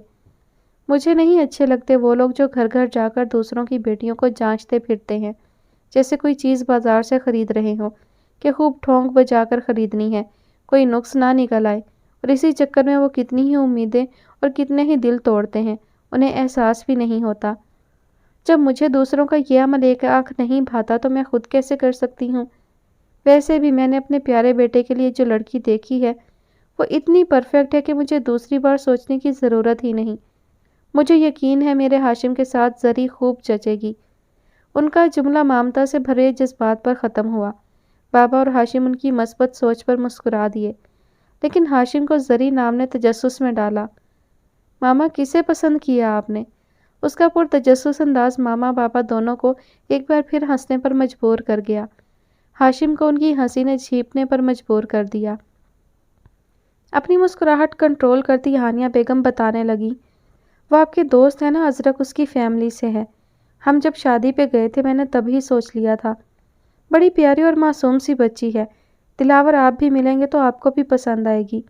مجھے نہیں اچھے لگتے وہ لوگ جو گھر گھر جا کر دوسروں کی بیٹیوں کو جانچتے پھرتے ہیں، جیسے کوئی چیز بازار سے خرید رہے ہوں کہ خوب ٹھونک بجا کر خریدنی ہے، کوئی نقص نہ نکل آئے، اور اسی چکر میں وہ کتنی ہی امیدیں اور کتنے ہی دل توڑتے ہیں، انہیں احساس بھی نہیں ہوتا۔ جب مجھے دوسروں کا یہ عمل ایک آنکھ نہیں بھاتا تو میں خود کیسے کر سکتی ہوں؟ ویسے بھی میں نے اپنے پیارے بیٹے کے لیے جو لڑکی دیکھی ہے وہ اتنی پرفیکٹ ہے کہ مجھے دوسری بار سوچنے کی ضرورت ہی نہیں۔ مجھے یقین ہے میرے ہاشم کے ساتھ زری خوب جچے گی۔ ان کا جملہ ممتا سے بھرے جذبات پر ختم ہوا۔ بابا اور ہاشم ان کی مثبت سوچ پر مسکرا دیے، لیکن ہاشم کو زری نام نے تجسس میں ڈالا۔ ماما کسے پسند کیا آپ نے؟ اس کا پرتجسس انداز ماما بابا دونوں کو ایک بار پھر ہنسنے پر مجبور کر گیا۔ ہاشم کو ان کی ہنسی نے چھیپنے پر مجبور کر دیا۔ اپنی مسکراہٹ کنٹرول کرتی ہانیہ بیگم بتانے لگی، وہ آپ کے دوست ہیں نا ازرق، اس کی فیملی سے ہے۔ ہم جب شادی پہ گئے تھے میں نے تبھی سوچ لیا تھا، بڑی پیاری اور معصوم سی بچی ہے، دلاور آپ بھی ملیں گے تو آپ کو بھی پسند آئے گی۔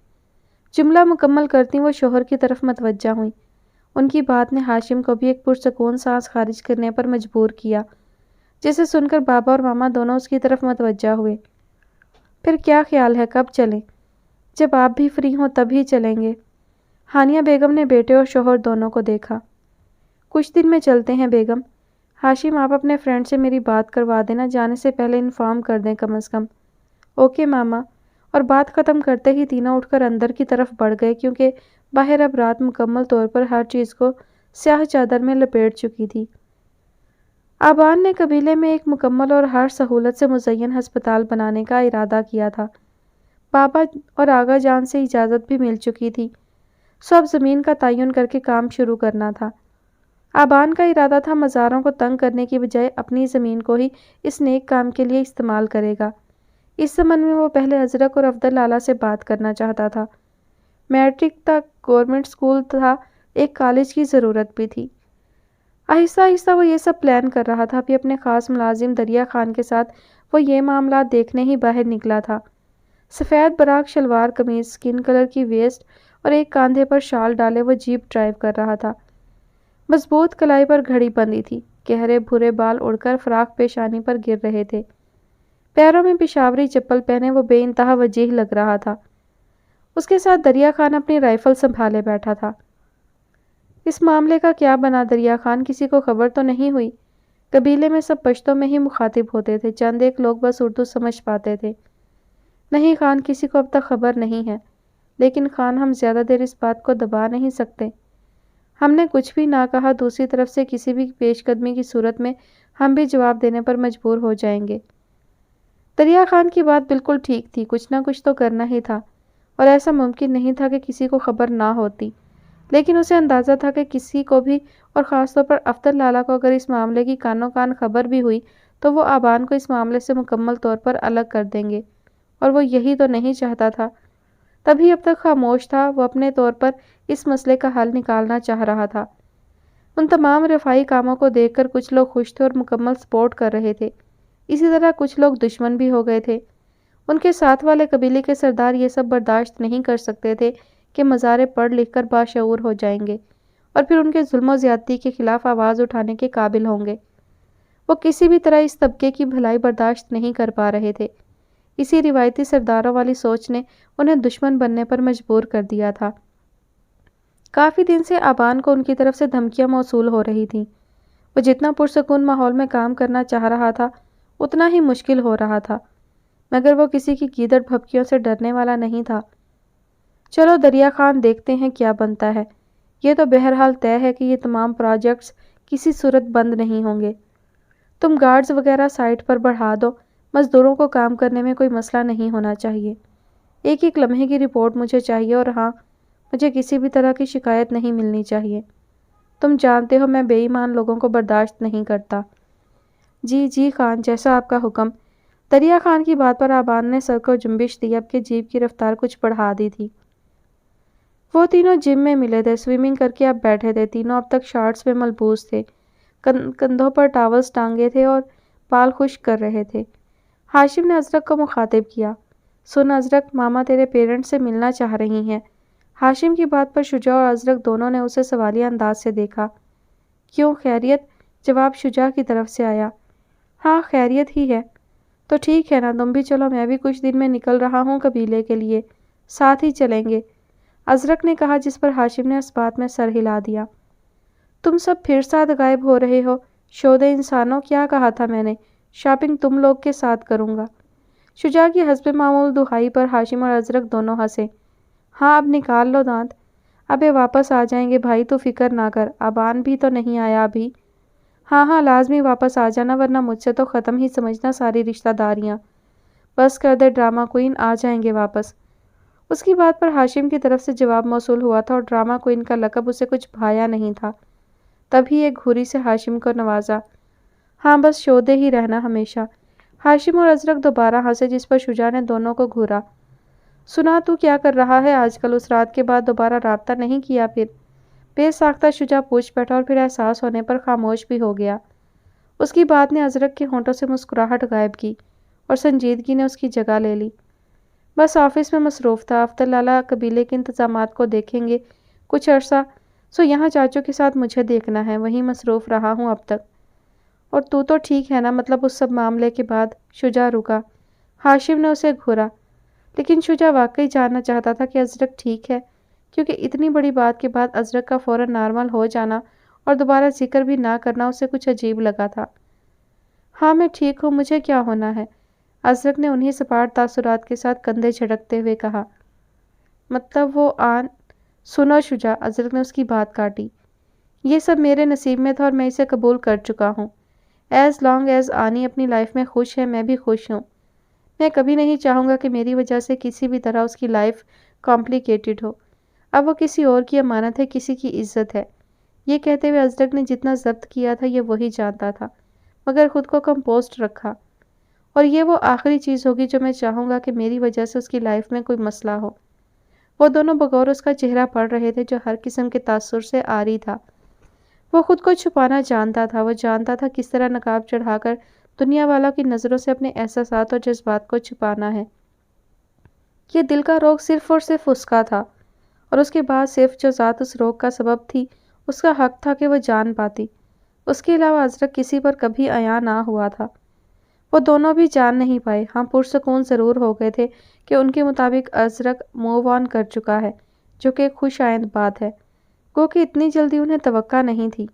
جملہ مکمل کرتی وہ شوہر کی طرف متوجہ ہوئیں۔ ان کی بات نے ہاشم کو بھی ایک پرسکون سانس خارج کرنے پر مجبور کیا، جسے سن کر بابا اور ماما دونوں اس کی طرف متوجہ ہوئے۔ پھر کیا خیال ہے، کب چلیں؟ جب آپ بھی فری ہوں تبھی چلیں گے۔ ہانیہ بیگم نے بیٹے اور شوہر دونوں کو دیکھا۔ کچھ دن میں چلتے ہیں بیگم۔ ہاشم آپ اپنے فرینڈ سے میری بات کروا دینا، جانے سے پہلے انفارم کر دیں کم از کم۔ اوکے ماما۔ اور بات ختم کرتے ہی تینوں اٹھ کر اندر کی طرف بڑھ گئے، کیونکہ باہر اب رات مکمل طور پر ہر چیز کو سیاہ چادر میں لپیٹ چکی تھی۔ آبان نے قبیلے میں ایک مکمل اور ہر سہولت سے مزین ہسپتال بنانے کا ارادہ کیا تھا۔ بابا اور آغا جان سے اجازت بھی مل چکی تھی، سو اب زمین کا تعین کر کے کام شروع کرنا تھا۔ آبان کا ارادہ تھا مزاروں کو تنگ کرنے کی بجائے اپنی زمین کو ہی اس نیک کام کے لیے استعمال کرے گا۔ اس سمن میں وہ پہلے ازرق اور افضل لالا سے بات کرنا چاہتا تھا۔ میٹرک تک گورنمنٹ سکول تھا، ایک کالج کی ضرورت بھی تھی۔ آہستہ آہستہ وہ یہ سب پلان کر رہا تھا۔ ابھی اپنے خاص ملازم دریا خان کے ساتھ وہ یہ معاملات دیکھنے ہی باہر نکلا تھا۔ سفید براق شلوار قمیض، سکن کلر کی ویسٹ اور ایک کاندھے پر شال ڈالے وہ جیپ ڈرائیو کر رہا تھا۔ مضبوط کلائی پر گھڑی بندھی تھی، گہرے بھورے بال اڑ کر فراق پیشانی پر گر رہے تھے۔ پیروں میں پشاوری چپل پہنے وہ بے انتہا وجیح لگ رہا تھا۔ اس کے ساتھ دریا خان اپنی رائفل سنبھالے بیٹھا تھا۔ اس معاملے کا کیا بنا دریا خان؟ کسی کو خبر تو نہیں ہوئی؟ قبیلے میں سب پشتوں میں ہی مخاطب ہوتے تھے، چند ایک لوگ بس اردو سمجھ پاتے تھے۔ نہیں خان، کسی کو اب تک خبر نہیں ہے، لیکن خان ہم زیادہ دیر اس بات کو دبا نہیں سکتے۔ ہم نے کچھ بھی نہ کہا، دوسری طرف سے کسی بھی پیش قدمی کی صورت میں ہم بھی جواب دینے پر مجبور ہو جائیں گے۔ دریا خان کی بات بالکل ٹھیک تھی، کچھ نہ کچھ تو کرنا ہی تھا، اور ایسا ممکن نہیں تھا کہ کسی کو خبر نہ ہوتی، لیکن اسے اندازہ تھا کہ کسی کو بھی، اور خاص طور پر افضل لالا کو، اگر اس معاملے کی کانوں کان خبر بھی ہوئی تو وہ آبان کو اس معاملے سے مکمل طور پر الگ کر دیں گے، اور وہ یہی تو نہیں چاہتا تھا۔ تبھی اب تک خاموش تھا، وہ اپنے طور پر اس مسئلے کا حل نکالنا چاہ رہا تھا۔ ان تمام رفاہی کاموں کو دیکھ کر کچھ لوگ خوش تھے اور مکمل سپورٹ کر رہے تھے، اسی طرح کچھ لوگ دشمن بھی ہو گئے تھے۔ ان کے ساتھ والے قبیلے کے سردار یہ سب برداشت نہیں کر سکتے تھے کہ مزارے پڑھ لکھ کر باشعور ہو جائیں گے اور پھر ان کے ظلم و زیادتی کے خلاف آواز اٹھانے کے قابل ہوں گے۔ وہ کسی بھی طرح اس طبقے کی بھلائی برداشت نہیں کر پا رہے تھے۔ اسی روایتی سرداروں والی سوچ نے انہیں دشمن بننے پر مجبور کر دیا تھا۔ کافی دن سے آبان کو ان کی طرف سے دھمکیاں موصول ہو رہی تھیں۔ وہ جتنا پرسکون ماحول میں کام کرنا چاہ رہا تھا اتنا ہی مشکل ہو رہا تھا۔ مگر وہ کسی کی گیدڑ بھبکیوں سے ڈرنے والا نہیں تھا۔ چلو دریا خان، دیکھتے ہیں کیا بنتا ہے۔ یہ تو بہرحال طے ہے کہ یہ تمام پروجیکٹس کسی صورت بند نہیں ہوں گے۔ تم گارڈز وغیرہ سائٹ پر بڑھا دو، مزدوروں کو کام کرنے میں کوئی مسئلہ نہیں ہونا چاہیے۔ ایک ایک لمحے کی رپورٹ مجھے چاہیے، اور ہاں، مجھے کسی بھی طرح کی شکایت نہیں ملنی چاہیے۔ تم جانتے ہو میں بے ایمان لوگوں کو برداشت نہیں کرتا۔ جی جی خان، جیسا آپ کا حکم۔ دریا خان کی بات پر آبان نے سر کو جنبش دی، اب کہ جیپ کی رفتار کچھ بڑھا دی تھی۔ وہ تینوں جم میں ملے تھے، سوئمنگ کر کے اب بیٹھے تھے۔ تینوں اب تک شارٹس میں ملبوس تھے، کندھوں پر ٹاولز ٹانگے تھے اور بال خشک کر رہے تھے۔ ہاشم نے ازرق کو مخاطب کیا، سن ازرق، ماما تیرے پیرنٹس سے ملنا چاہ رہی ہیں۔ ہاشم کی بات پر شجاع اور ازرق دونوں نے اسے سوالیہ انداز سے دیکھا۔ کیوں، خیریت؟ جواب شجاع کی طرف سے آیا۔ ہاں، خیریت ہی ہے۔ تو ٹھیک ہے نا، تم بھی چلو، میں بھی کچھ دن میں نکل رہا ہوں قبیلے کے لیے، ساتھ ہی چلیں گے، ازرق نے کہا، جس پر ہاشم نے اس بات میں سر ہلا دیا۔ تم سب پھر ساتھ غائب ہو رہے ہو؟ شودے انسانوں، کیا کہا تھا میں نے؟ شاپنگ تم لوگ کے ساتھ کروں گا۔ شجاع کی حسب معمول دہائی پر ہاشم اور ازرق دونوں ہنسے۔ ہاں، اب نکال لو دانت۔ ابے واپس آ جائیں گے بھائی، تو فکر نہ کر، آبان بھی تو نہیں آیا ابھی۔ ہاں ہاں، لازمی واپس آ جانا، ورنہ مجھ سے تو ختم ہی سمجھنا ساری رشتہ داریاں۔ بس کر دے ڈرامہ کوئین، آ جائیں گے واپس۔ اس کی بات پر ہاشم کی طرف سے جواب موصول ہوا تھا، اور ڈرامہ کوئین کا لقب اسے کچھ بھایا نہیں تھا۔ تبھی ایک گھوری سے ہاشم کو نوازا۔ ہاں، بس شودے ہی رہنا ہمیشہ۔ ہاشم اور ازرق دوبارہ ہنسے، جس پر شجاع نے دونوں کو گھورا۔ سنا، تو کیا کر رہا ہے آج کل؟ اس رات کے بعد دوبارہ رابطہ نہیں کیا پھر؟ بے ساختہ شجاع پوچھ بیٹھا، اور پھر احساس ہونے پر خاموش بھی ہو گیا۔ اس کی بات نے ازرق کے ہونٹوں سے مسکراہٹ غائب کی، اور سنجیدگی نے اس کی جگہ لے لی۔ بس آفس میں مصروف تھا، افضل لالا قبیلے کے انتظامات کو دیکھیں گے کچھ عرصہ، سو یہاں چاچوں کے ساتھ مجھے دیکھنا ہے، وہیں مصروف رہا ہوں اب تک۔ اور تو ٹھیک ہے نا، مطلب اس سب معاملے کے بعد؟ شجاع رکا۔ ہاشم نے اسے گھورا، لیکن شجاع واقعی جاننا چاہتا تھا کہ ازرق ٹھیک ہے، کیونکہ اتنی بڑی بات کے بعد ازرق کا فوراً نارمل ہو جانا اور دوبارہ ذکر بھی نہ کرنا اسے کچھ عجیب لگا تھا۔ ہاں، میں ٹھیک ہوں، مجھے کیا ہونا ہے؟ ازرق نے انہی سپاٹ تاثرات کے ساتھ کندھے جھٹکتے ہوئے کہا۔ مطلب وہ سنو شجاع، ازرق نے اس کی بات کاٹی، یہ سب میرے نصیب میں تھا اور میں اسے قبول کر چکا ہوں۔ ایز لانگ ایز آنی اپنی لائف میں خوش ہے، میں بھی خوش ہوں۔ میں کبھی نہیں چاہوں گا کہ میری وجہ سے کسی بھی طرح اس کی لائف کمپلیکیٹڈ ہو۔ اب وہ کسی اور کی امانت ہے، کسی کی عزت ہے۔ یہ کہتے ہوئے ازرق نے جتنا ضبط کیا تھا یہ وہی جانتا تھا، مگر خود کو کمپوزڈ رکھا۔ اور یہ وہ آخری چیز ہوگی جو میں چاہوں گا کہ میری وجہ سے اس کی لائف میں کوئی مسئلہ ہو۔ وہ دونوں بغور اس کا چہرہ پڑھ رہے تھے، جو ہر قسم کے تاثر سے عاری تھا۔ وہ خود کو چھپانا جانتا تھا، وہ جانتا تھا کس طرح نقاب چڑھا کر دنیا والوں کی نظروں سے اپنے احساسات اور جذبات کو چھپانا ہے۔ یہ دل کا روگ صرف اور صرف اس کا تھا، اور اس کے بعد صرف جو ذات اس روگ کا سبب تھی، اس کا حق تھا کہ وہ جان پاتی۔ اس کے علاوہ ازرق کسی پر کبھی عیاں نہ ہوا تھا۔ وہ دونوں بھی جان نہیں پائے، ہاں پرسکون ضرور ہو گئے تھے کہ ان کے مطابق ازرق موو آن کر چکا ہے، جو کہ ایک خوش آئند بات ہے۔ گو کہ اتنی جلدی انہیں توقع نہیں تھی،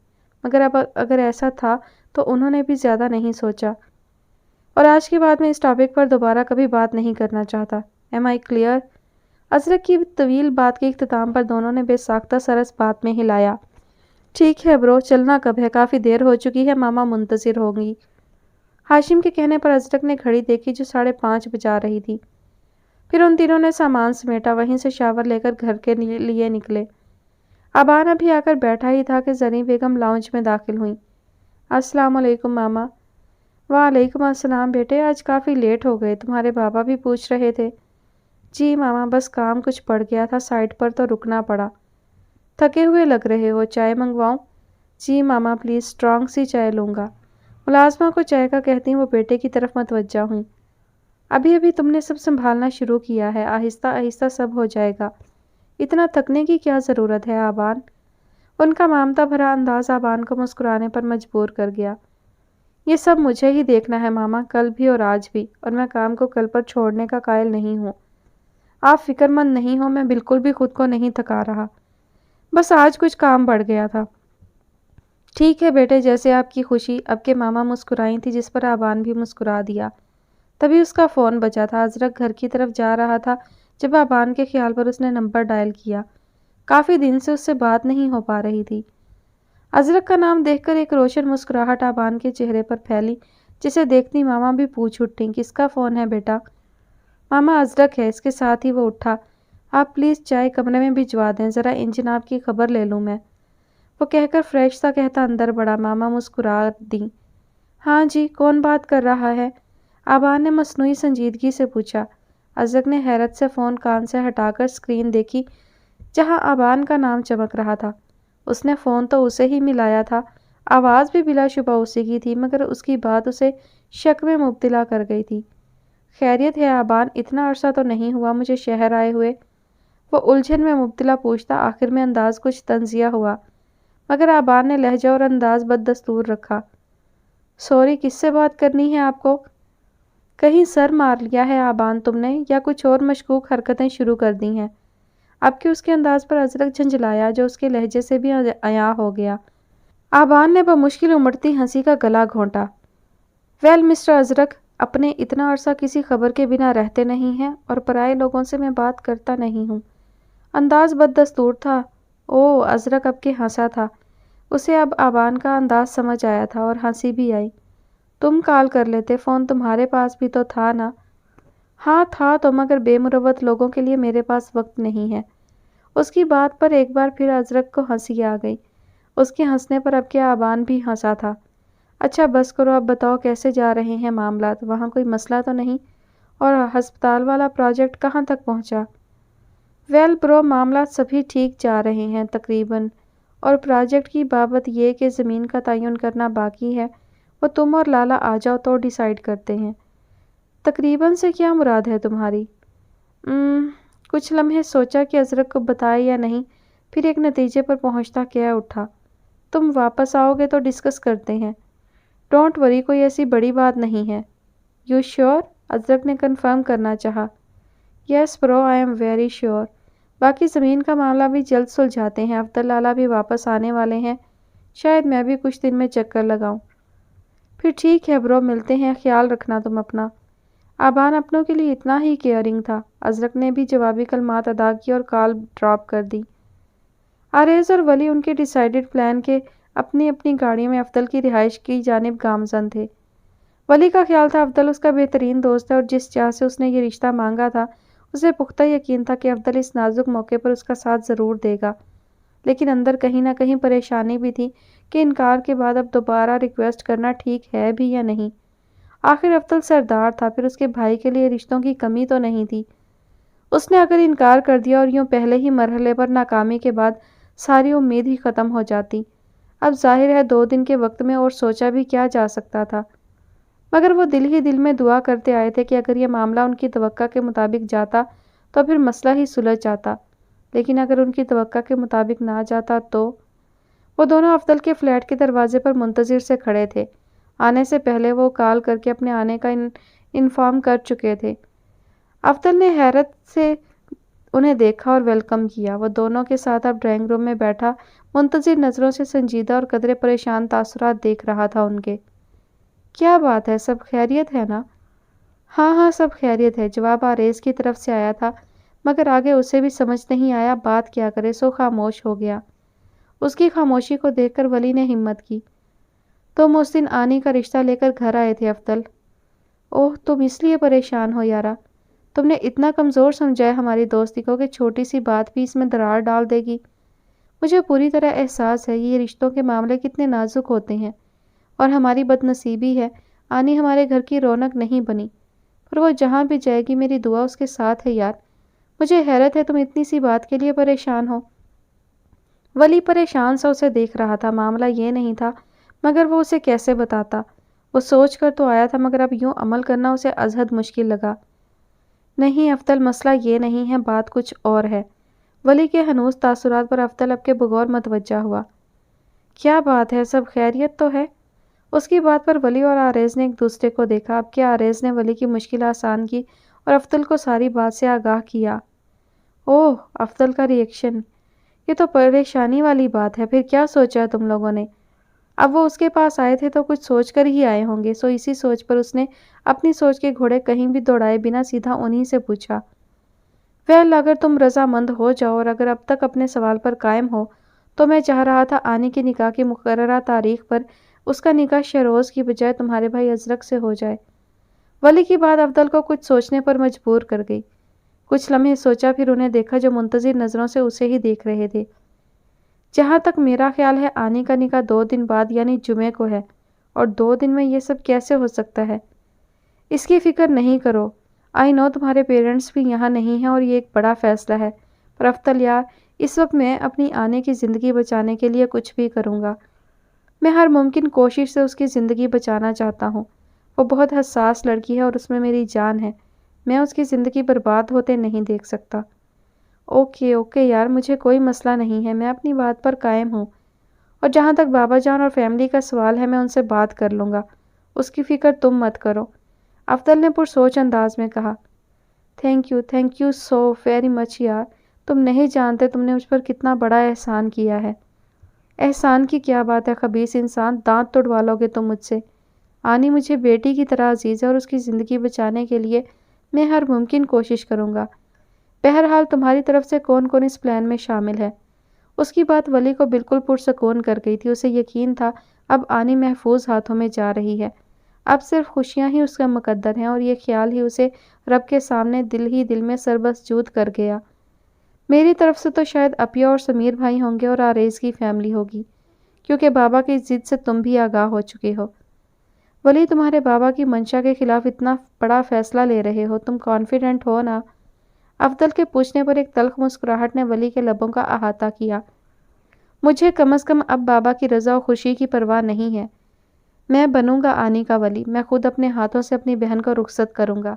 مگر اب اگر ایسا تھا تو انہوں نے بھی زیادہ نہیں سوچا۔ اور آج کے بعد میں اس ٹاپک پر دوبارہ کبھی بات نہیں کرنا چاہتا۔ ایم آئی کلیئر؟ ازرق کی طویل بات کے اختتام پر دونوں نے بے ساختہ سر اس بات میں ہلایا۔ ٹھیک ہے برو، چلنا کب ہے؟ کافی دیر ہو چکی ہے، ماما منتظر ہوں گی۔ ہاشم کے کہنے پر ازرق نے گھڑی دیکھی جو 5:30 بجا رہی تھی۔ پھر ان تینوں نے سامان سمیٹا، وہیں سے شاور لے کر گھر کے لیے نکلے۔ آبان ابھی آ کر بیٹھا ہی تھا کہ زریں بیگم لاؤنج میں داخل ہوئیں۔ السلام علیکم ماما۔ وعلیکم السلام بیٹے، آج کافی لیٹ ہو گئے، تمہارے بابا بھی پوچھ رہے تھے۔ جی ماما، بس کام کچھ پڑ گیا تھا سائٹ پر تو رکنا پڑا۔ تھکے ہوئے لگ رہے ہو، چائے منگواؤں؟ جی ماما پلیز، اسٹرانگ سی چائے لوں گا۔ ملازمہ کو چائے کا کہتی وہ بیٹے کی طرف متوجہ ہوئیں۔ ابھی تم نے سب سنبھالنا شروع کیا ہے، آہستہ آہستہ سب ہو جائے گا، اتنا تھکنے کی کیا ضرورت ہے آبان؟ ان کا ممتا بھرا انداز آبان کو مسکرانے پر مجبور کر گیا۔ یہ سب مجھے ہی دیکھنا ہے ماما، کل بھی اور آج بھی، اور میں کام کو کل پر چھوڑنے کا قائل نہیں ہوں۔ آپ فکر مند نہیں ہو، میں بالکل بھی خود کو نہیں تھکا رہا، بس آج کچھ کام بڑھ گیا تھا۔ ٹھیک ہے بیٹے، جیسے آپ کی خوشی۔ اب کے ماما مسکرائی تھی، جس پر آبان بھی مسکرا دیا۔ تبھی اس کا فون بجا تھا۔ ازرق گھر کی طرف جا رہا تھا جب آبان کے خیال پر اس نے نمبر ڈائل کیا۔ کافی دن سے اس سے بات نہیں ہو پا رہی تھی۔ ازرق کا نام دیکھ کر ایک روشن مسکراہٹ آبان کے چہرے پر پھیلی، جسے دیکھتی ماما بھی پوچھ اٹھیں، کس کا فون ہے بیٹا؟ ماما ازرق ہے۔ اس کے ساتھ ہی وہ اٹھا۔ آپ پلیز چائے کمرے میں بھجوا دیں، ذرا ان جناب کی خبر لے لوں میں، وہ کہہ کر فریش سا کہتا اندر بڑھا۔ ماما مسکرا دیں۔ ہاں جی، کون بات کر رہا ہے؟ آبان نے مصنوعی سنجیدگی سے پوچھا۔ ازرق نے حیرت سے فون کان سے ہٹا کر اسکرین دیکھی جہاں آبان کا نام چمک رہا تھا۔ اس نے فون تو اسے ہی ملایا تھا، آواز بھی بلا شبہ اسی کی تھی، مگر اس کی بات اسے شک میں مبتلا کر گئی تھی۔ خیریت ہے آبان؟ اتنا عرصہ تو نہیں ہوا مجھے شہر آئے ہوئے، وہ الجھن میں مبتلا پوچھتا۔ آخر میں انداز کچھ تنزیہ ہوا، مگر آبان نے لہجہ اور انداز بددستور رکھا۔ سوری، کس سے بات کرنی ہے آپ کو؟ کہیں سر مار لیا ہے آبان تم نے، یا کچھ اور مشکوک حرکتیں شروع کر دی ہیں؟ اب کہ اس کے انداز پر ازرق جھنجھلایا جو اس کے لہجے سے بھی عیاں ہو گیا۔ آبان نے بمشکل امڑتی ہنسی کا گلا گھونٹا۔ ویل مسٹر ازرق، اپنے اتنا عرصہ کسی خبر کے بنا رہتے نہیں ہیں، اور پرائے لوگوں سے میں بات کرتا نہیں ہوں۔ انداز بددستور تھا۔ او، ازرق اب کے ہنسا تھا۔ اسے اب آبان کا انداز سمجھ آیا تھا اور ہنسی بھی آئی۔ تم کال کر لیتے، فون تمہارے پاس بھی تو تھا نا؟ ہاں تھا تو، مگر بے مروت لوگوں کے لیے میرے پاس وقت نہیں ہے۔ اس کی بات پر ایک بار پھر ازرق کو ہنسی آ گئی۔ اس کے ہنسنے پر اب کے آبان بھی ہنسا تھا۔ اچھا بس کرو، اب بتاؤ کیسے جا رہے ہیں معاملات؟ وہاں کوئی مسئلہ تو نہیں؟ اور ہسپتال والا پروجیکٹ کہاں تک پہنچا؟ ویل برو، معاملات سبھی ٹھیک جا رہے ہیں تقریباً، اور پروجیکٹ کی بابت یہ کہ زمین کا تعین کرنا باقی ہے، وہ تم اور لالا آ جاؤ تو ڈیسائیڈ کرتے ہیں۔ تقریباً سے کیا مراد ہے تمہاری؟ کچھ لمحے سوچا کہ ازرق کو بتائے یا نہیں، پھر ایک نتیجے پر پہنچتا کہہ اٹھا، تم واپس آؤ گے تو ڈسکس کرتے ہیں۔ ڈونٹ وری، کوئی ایسی بڑی بات نہیں ہے۔ You sure? ازرق نے کنفرم کرنا چاہا۔ یس برو، آئی ایم ویری شیور۔ باقی زمین کا معاملہ بھی جلد سلجھاتے ہیں، افضل لالا بھی واپس آنے والے ہیں، شاید میں بھی کچھ دن میں چکر لگاؤں۔ پھر ٹھیک ہے برو، ملتے ہیں، خیال رکھنا تم اپنا۔ آبان اپنوں کے لیے اتنا ہی کیئرنگ تھا۔ ازرق نے بھی جوابی کلمات ادا کی اور کال ڈراپ کر دی۔ آریز اور ولی ان کے ڈیسائیڈڈ پلان کے اپنی اپنی گاڑیوں میں افضل کی رہائش کی جانب گامزن تھے۔ ولی کا خیال تھا افضل اس کا بہترین دوست ہے، اور جس چاہ سے اس نے یہ رشتہ مانگا تھا اسے پختہ یقین تھا کہ افضل اس نازک موقع پر اس کا ساتھ ضرور دے گا، لیکن اندر کہیں نہ کہیں پریشانی بھی تھی کہ انکار کے بعد اب دوبارہ ریکویسٹ کرنا ٹھیک ہے بھی یا نہیں۔ آخر افضل سردار تھا، پھر اس کے بھائی کے لیے رشتوں کی کمی تو نہیں تھی۔ اس نے اگر انکار کر دیا اور یوں پہلے ہی مرحلے پر ناکامی کے بعد ساری امید ہی ختم ہو جاتی۔ اب ظاہر ہے 2 دن کے وقت میں اور سوچا بھی کیا جا سکتا تھا، مگر وہ دل ہی دل میں دعا کرتے آئے تھے کہ اگر یہ معاملہ ان کی توقع کے مطابق جاتا تو پھر مسئلہ ہی سلجھ جاتا، لیکن اگر ان کی توقع کے مطابق نہ جاتا تو… وہ دونوں افضل کے فلیٹ کے دروازے پر منتظر سے کھڑے تھے۔ آنے سے پہلے وہ کال کر کے اپنے آنے کا انفارم کر چکے تھے۔ افضل نے حیرت سے انہیں دیکھا اور ویلکم کیا۔ وہ دونوں کے ساتھ اب ڈرائنگ روم میں بیٹھا منتظر نظروں سے سنجیدہ اور قدرے پریشان تاثرات دیکھ رہا تھا ان کے۔ کیا بات ہے، سب خیریت ہے نا؟ ہاں ہاں، سب خیریت ہے، جواب آریز کی طرف سے آیا تھا، مگر آگے اسے بھی سمجھ نہیں آیا بات کیا کرے، سو خاموش ہو گیا۔ اس کی خاموشی کو دیکھ کر ولی نے ہمت کی۔ تم اس دن آنی کا رشتہ لے کر گھر آئے تھے افضل؟ اوہ، تم اس لیے پریشان ہو یارا؟ تم نے اتنا کمزور سمجھا ہے ہماری دوستی کو کہ چھوٹی سی بات بھی اس میں درار ڈال دے گی؟ مجھے پوری طرح احساس ہے یہ رشتوں کے معاملے کتنے نازک ہوتے ہیں، اور ہماری بد نصیبی ہے آنی ہمارے گھر کی رونق نہیں بنی، پر وہ جہاں بھی جائے گی میری دعا اس کے ساتھ ہے یار۔ مجھے حیرت ہے تم اتنی سی بات کے لیے پریشان ہو۔ ولی پریشان سا اسے دیکھ رہا تھا۔ معاملہ یہ نہیں تھا، مگر وہ اسے کیسے بتاتا؟ وہ سوچ کر تو آیا تھا، مگر اب یوں عمل کرنا اسے ازحد مشکل لگا۔ نہیں افضل، مسئلہ یہ نہیں ہے، بات کچھ اور ہے۔ ولی کے ہنوز تاثرات پر افضل اب کے بغور متوجہ ہوا۔ کیا بات ہے، سب خیریت تو ہے؟ اس کی بات پر ولی اور آریز نے ایک دوسرے کو دیکھا۔ اب کے آریز نے ولی کی مشکل آسان کی اور افضل کو ساری بات سے آگاہ کیا۔ اوہ، افضل کا ریئیکشن، یہ تو پریشانی والی بات ہے، پھر کیا سوچا ہے تم لوگوں نے؟ اب وہ اس کے پاس آئے تھے تو کچھ سوچ کر ہی آئے ہوں گے، سو اسی سوچ پر اس نے اپنی سوچ کے گھوڑے کہیں بھی دوڑائے بنا سیدھا انہی سے پوچھا، ویل اگر تم رضامند ہو جاؤ اور اگر اب تک اپنے سوال پر قائم ہو تو میں چاہ رہا تھا آنی کے نکاح کی مقررہ تاریخ پر اس کا نکاح شہروز کی بجائے تمہارے بھائی ازرق سے ہو جائے۔ ولی کی بات افضل کو کچھ سوچنے پر مجبور کر گئی۔ کچھ لمحے سوچا، پھر انہیں دیکھا جو منتظر نظروں سے اسے ہی دیکھ رہے تھے۔ جہاں تک میرا خیال ہے آنی کا نکاح 2 دن بعد یعنی جمعے کو ہے، اور 2 دن میں یہ سب کیسے ہو سکتا ہے؟ اس کی فکر نہیں کرو، آئی نو تمہارے پیرنٹس بھی یہاں نہیں ہیں اور یہ ایک بڑا فیصلہ ہے، پر افضل یار اس وقت میں اپنی آنے کی زندگی بچانے کے لیے کچھ بھی کروں گا۔ میں ہر ممکن کوشش سے اس کی زندگی بچانا چاہتا ہوں۔ وہ بہت حساس لڑکی ہے اور اس میں میری جان ہے، میں اس کی زندگی برباد ہوتے نہیں دیکھ سکتا۔ اوکے یار، مجھے کوئی مسئلہ نہیں ہے، میں اپنی بات پر قائم ہوں، اور جہاں تک بابا جان اور فیملی کا سوال ہے میں ان سے بات کر لوں گا، اس کی فکر تم مت کرو، افضل نے پرسوچ انداز میں کہا۔ Thank you so very much یار، تم نہیں جانتے تم نے مجھ پر کتنا بڑا احسان کیا ہے۔ احسان کی کیا بات ہے خبیث انسان، دانت توڑوا لو گے تم مجھ سے؟ آنی مجھے بیٹی کی طرح عزیز ہے اور اس کی زندگی بچانے کے لیے میں ہر ممکن کوشش کروں گا۔ بہرحال تمہاری طرف سے کون کون اس پلان میں شامل ہے؟ اس کی بات ولی کو بالکل پرسکون کر گئی تھی، اسے یقین تھا اب آنی محفوظ ہاتھوں میں جا رہی ہے، اب صرف خوشیاں ہی اس کا مقدر ہیں، اور یہ خیال ہی اسے رب کے سامنے دل ہی دل میں سربسجود کر گیا۔ میری طرف سے تو شاید اپیا اور سمیر بھائی ہوں گے اور آریز کی فیملی ہوگی، کیونکہ بابا کی ضد سے تم بھی آگاہ ہو چکے ہو۔ ولی تمہارے بابا کی منشا کے خلاف اتنا بڑا فیصلہ لے رہے ہو، تم کانفیڈنٹ ہو نا؟ افضل کے پوچھنے پر ایک تلخ مسکراہٹ نے ولی کے لبوں کا احاطہ کیا۔ مجھے کم از کم اب بابا کی رضا و خوشی کی پرواہ نہیں ہے، میں بنوں گا آنی کا ولی، میں خود اپنے ہاتھوں سے اپنی بہن کو رخصت کروں گا،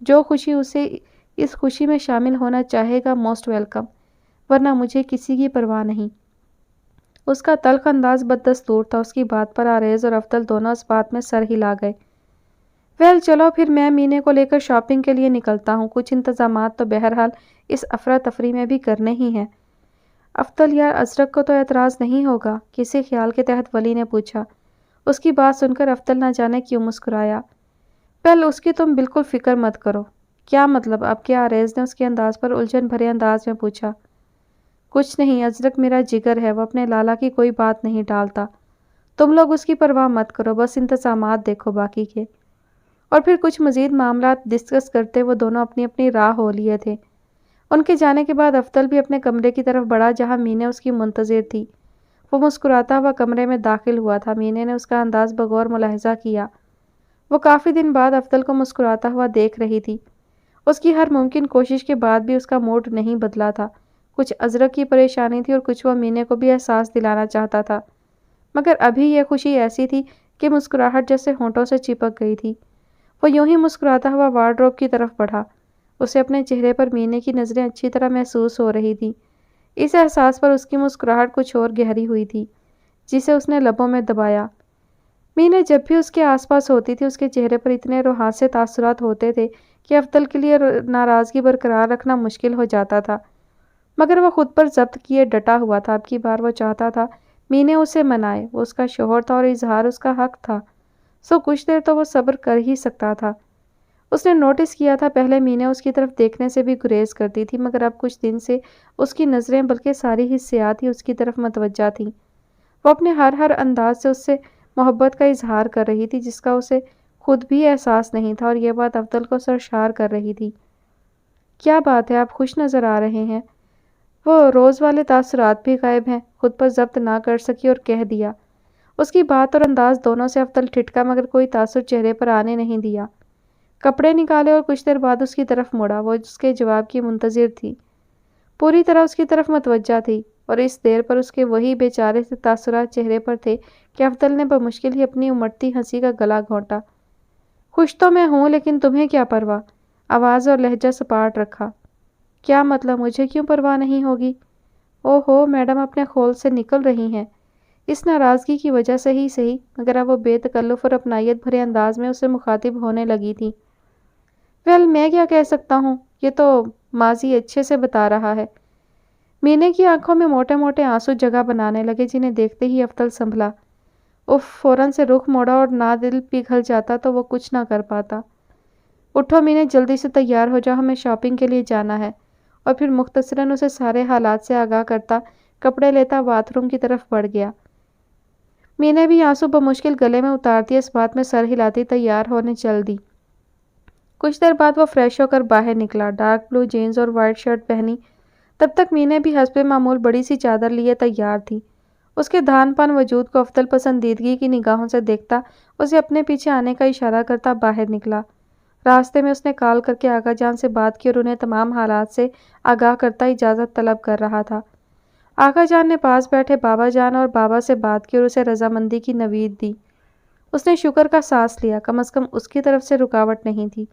جو خوشی اسے اس خوشی میں شامل ہونا چاہے گا موسٹ ویلکم، ورنہ مجھے کسی کی پرواہ نہیں۔ اس کا تلخ انداز بددستور تھا، اس کی بات پر آریز اور افضل دونوں اس بات میں سر ہلا گئے۔ ویل چلو پھر میں مینے کو لے کر شاپنگ کے لیے نکلتا ہوں، کچھ انتظامات تو بہرحال اس افراتفری میں بھی کرنے ہی ہیں۔ افضل یار ازرق کو تو اعتراض نہیں ہوگا؟ کسی خیال کے تحت ولی نے پوچھا۔ اس کی بات سن کر افضل نہ جانے کیوں مسکرایا۔ ویل اس کی تم بالکل فکر مت کرو۔ کیا مطلب؟ اب کیا؟ آریز نے اس کے انداز پر الجھن بھرے انداز میں پوچھا۔ کچھ نہیں، ازرق میرا جگر ہے، وہ اپنے لالا کی کوئی بات نہیں ٹالتا، تم لوگ اس کی پرواہ مت کرو، بس انتظامات دیکھو باقی کے۔ اور پھر کچھ مزید معاملات ڈسکس کرتے وہ دونوں اپنی اپنی راہ ہو لیے تھے۔ ان کے جانے کے بعد افضل بھی اپنے کمرے کی طرف بڑھا جہاں مینے اس کی منتظر تھی۔ وہ مسکراتا ہوا کمرے میں داخل ہوا تھا، مینے نے اس کا انداز بغور ملاحظہ کیا۔ وہ کافی دن بعد افضل کو مسکراتا ہوا دیکھ رہی تھی۔ اس کی ہر ممکن کوشش کے بعد بھی اس کا موڈ نہیں بدلا تھا، کچھ ازرق کی پریشانی تھی اور کچھ وہ مینے کو بھی احساس دلانا چاہتا تھا، مگر ابھی یہ خوشی ایسی تھی کہ مسکراہٹ جیسے ہونٹوں سے چپک گئی تھی۔ وہ یوں ہی مسکراتا ہوا وارڈروب کی طرف بڑھا، اسے اپنے چہرے پر مینے کی نظریں اچھی طرح محسوس ہو رہی تھی۔ اس احساس پر اس کی مسکراہٹ کچھ اور گہری ہوئی تھی، جسے اس نے لبوں میں دبایا۔ مینے جب بھی اس کے آس پاس ہوتی تھی اس کے چہرے پر اتنے روحان سے تاثرات ہوتے تھے کہ افضل کے لیے ناراضگی برقرار رکھنا مشکل ہو جاتا تھا، مگر وہ خود پر ضبط کیے ڈٹا ہوا تھا۔ اب کی بار وہ چاہتا تھا مینے اسے منائے، وہ اس کا شوہر تھا اور اظہار اس کا حق تھا، سو کچھ دیر تو وہ صبر کر ہی سکتا تھا۔ اس نے نوٹس کیا تھا پہلے مینے اس کی طرف دیکھنے سے بھی گریز کرتی تھی، مگر اب کچھ دن سے اس کی نظریں بلکہ ساری حسیات ہی اس کی طرف متوجہ تھیں۔ وہ اپنے ہر انداز سے اس سے محبت کا اظہار کر رہی تھی جس کا اسے خود بھی احساس نہیں تھا، اور یہ بات افضل کو سرشار کر رہی تھی۔ کیا بات ہے، آپ خوش نظر آ رہے ہیں؟ وہ روز والے تاثرات بھی غائب ہیں، خود پر ضبط نہ کر سکی اور کہہ دیا۔ اس کی بات اور انداز دونوں سے افضل ٹھٹکا، مگر کوئی تاثر چہرے پر آنے نہیں دیا۔ کپڑے نکالے اور کچھ دیر بعد اس کی طرف مڑا، وہ اس کے جواب کی منتظر تھی، پوری طرح اس کی طرف متوجہ تھی، اور اس دیر پر اس کے وہی بے چارے سے تاثرات چہرے پر تھے کہ افضل نے بمشکل ہی اپنی امٹتی ہنسی کا گلا گھونٹا۔ خوش تو میں ہوں، لیکن تمہیں کیا پرواہ؟ آواز اور لہجہ سپاٹ رکھا۔ کیا مطلب؟ مجھے کیوں پرواہ نہیں ہوگی؟ اوہو، میڈم اپنے خول سے نکل رہی ہیں۔ اس ناراضگی کی وجہ سے ہی صحیح، مگر اب وہ بے تکلف اور اپنائیت بھرے انداز میں اسے مخاطب ہونے لگی تھی۔ ویل میں کیا کہہ سکتا ہوں، یہ تو ماضی اچھے سے بتا رہا ہے۔ مینے کی آنکھوں میں موٹے موٹے آنسو جگہ بنانے لگے جنہیں دیکھتے ہی افضل سنبھلا۔ فوراً سے رخ موڑا اور نہ دل پگھل جاتا تو وہ کچھ نہ کر پاتا۔ اٹھو مینے، جلدی سے تیار ہو جاؤ، ہمیں شاپنگ کے لیے جانا ہے۔ اور پھر مختصراً اسے سارے حالات سے آگاہ کرتا کپڑے لیتا باتھ روم کی طرف بڑھ گیا۔ مینے بھی آنسو بمشکل گلے میں اتارتی اس بات میں سر ہلاتی تیار ہونے چل دی۔ کچھ دیر بعد وہ فریش ہو کر باہر نکلا، ڈارک بلو جینز اور وائٹ شرٹ پہنی۔ تب تک مینے بھی حسب معمول بڑی سی چادر لیے تیار تھی۔ اس کے دھان پان وجود کو افضل پسندیدگی کی نگاہوں سے دیکھتا اسے اپنے پیچھے آنے کا اشارہ کرتا باہر نکلا۔ راستے میں اس نے کال کر کے آغا جان سے بات کی اور انہیں تمام حالات سے آگاہ کرتا اجازت طلب کر رہا تھا۔ آغا جان نے پاس بیٹھے بابا جان اور بابا سے بات کی اور اسے رضامندی کی نوید دی۔ اس نے شکر کا سانس لیا، کم از کم اس کی طرف سے رکاوٹ نہیں تھی۔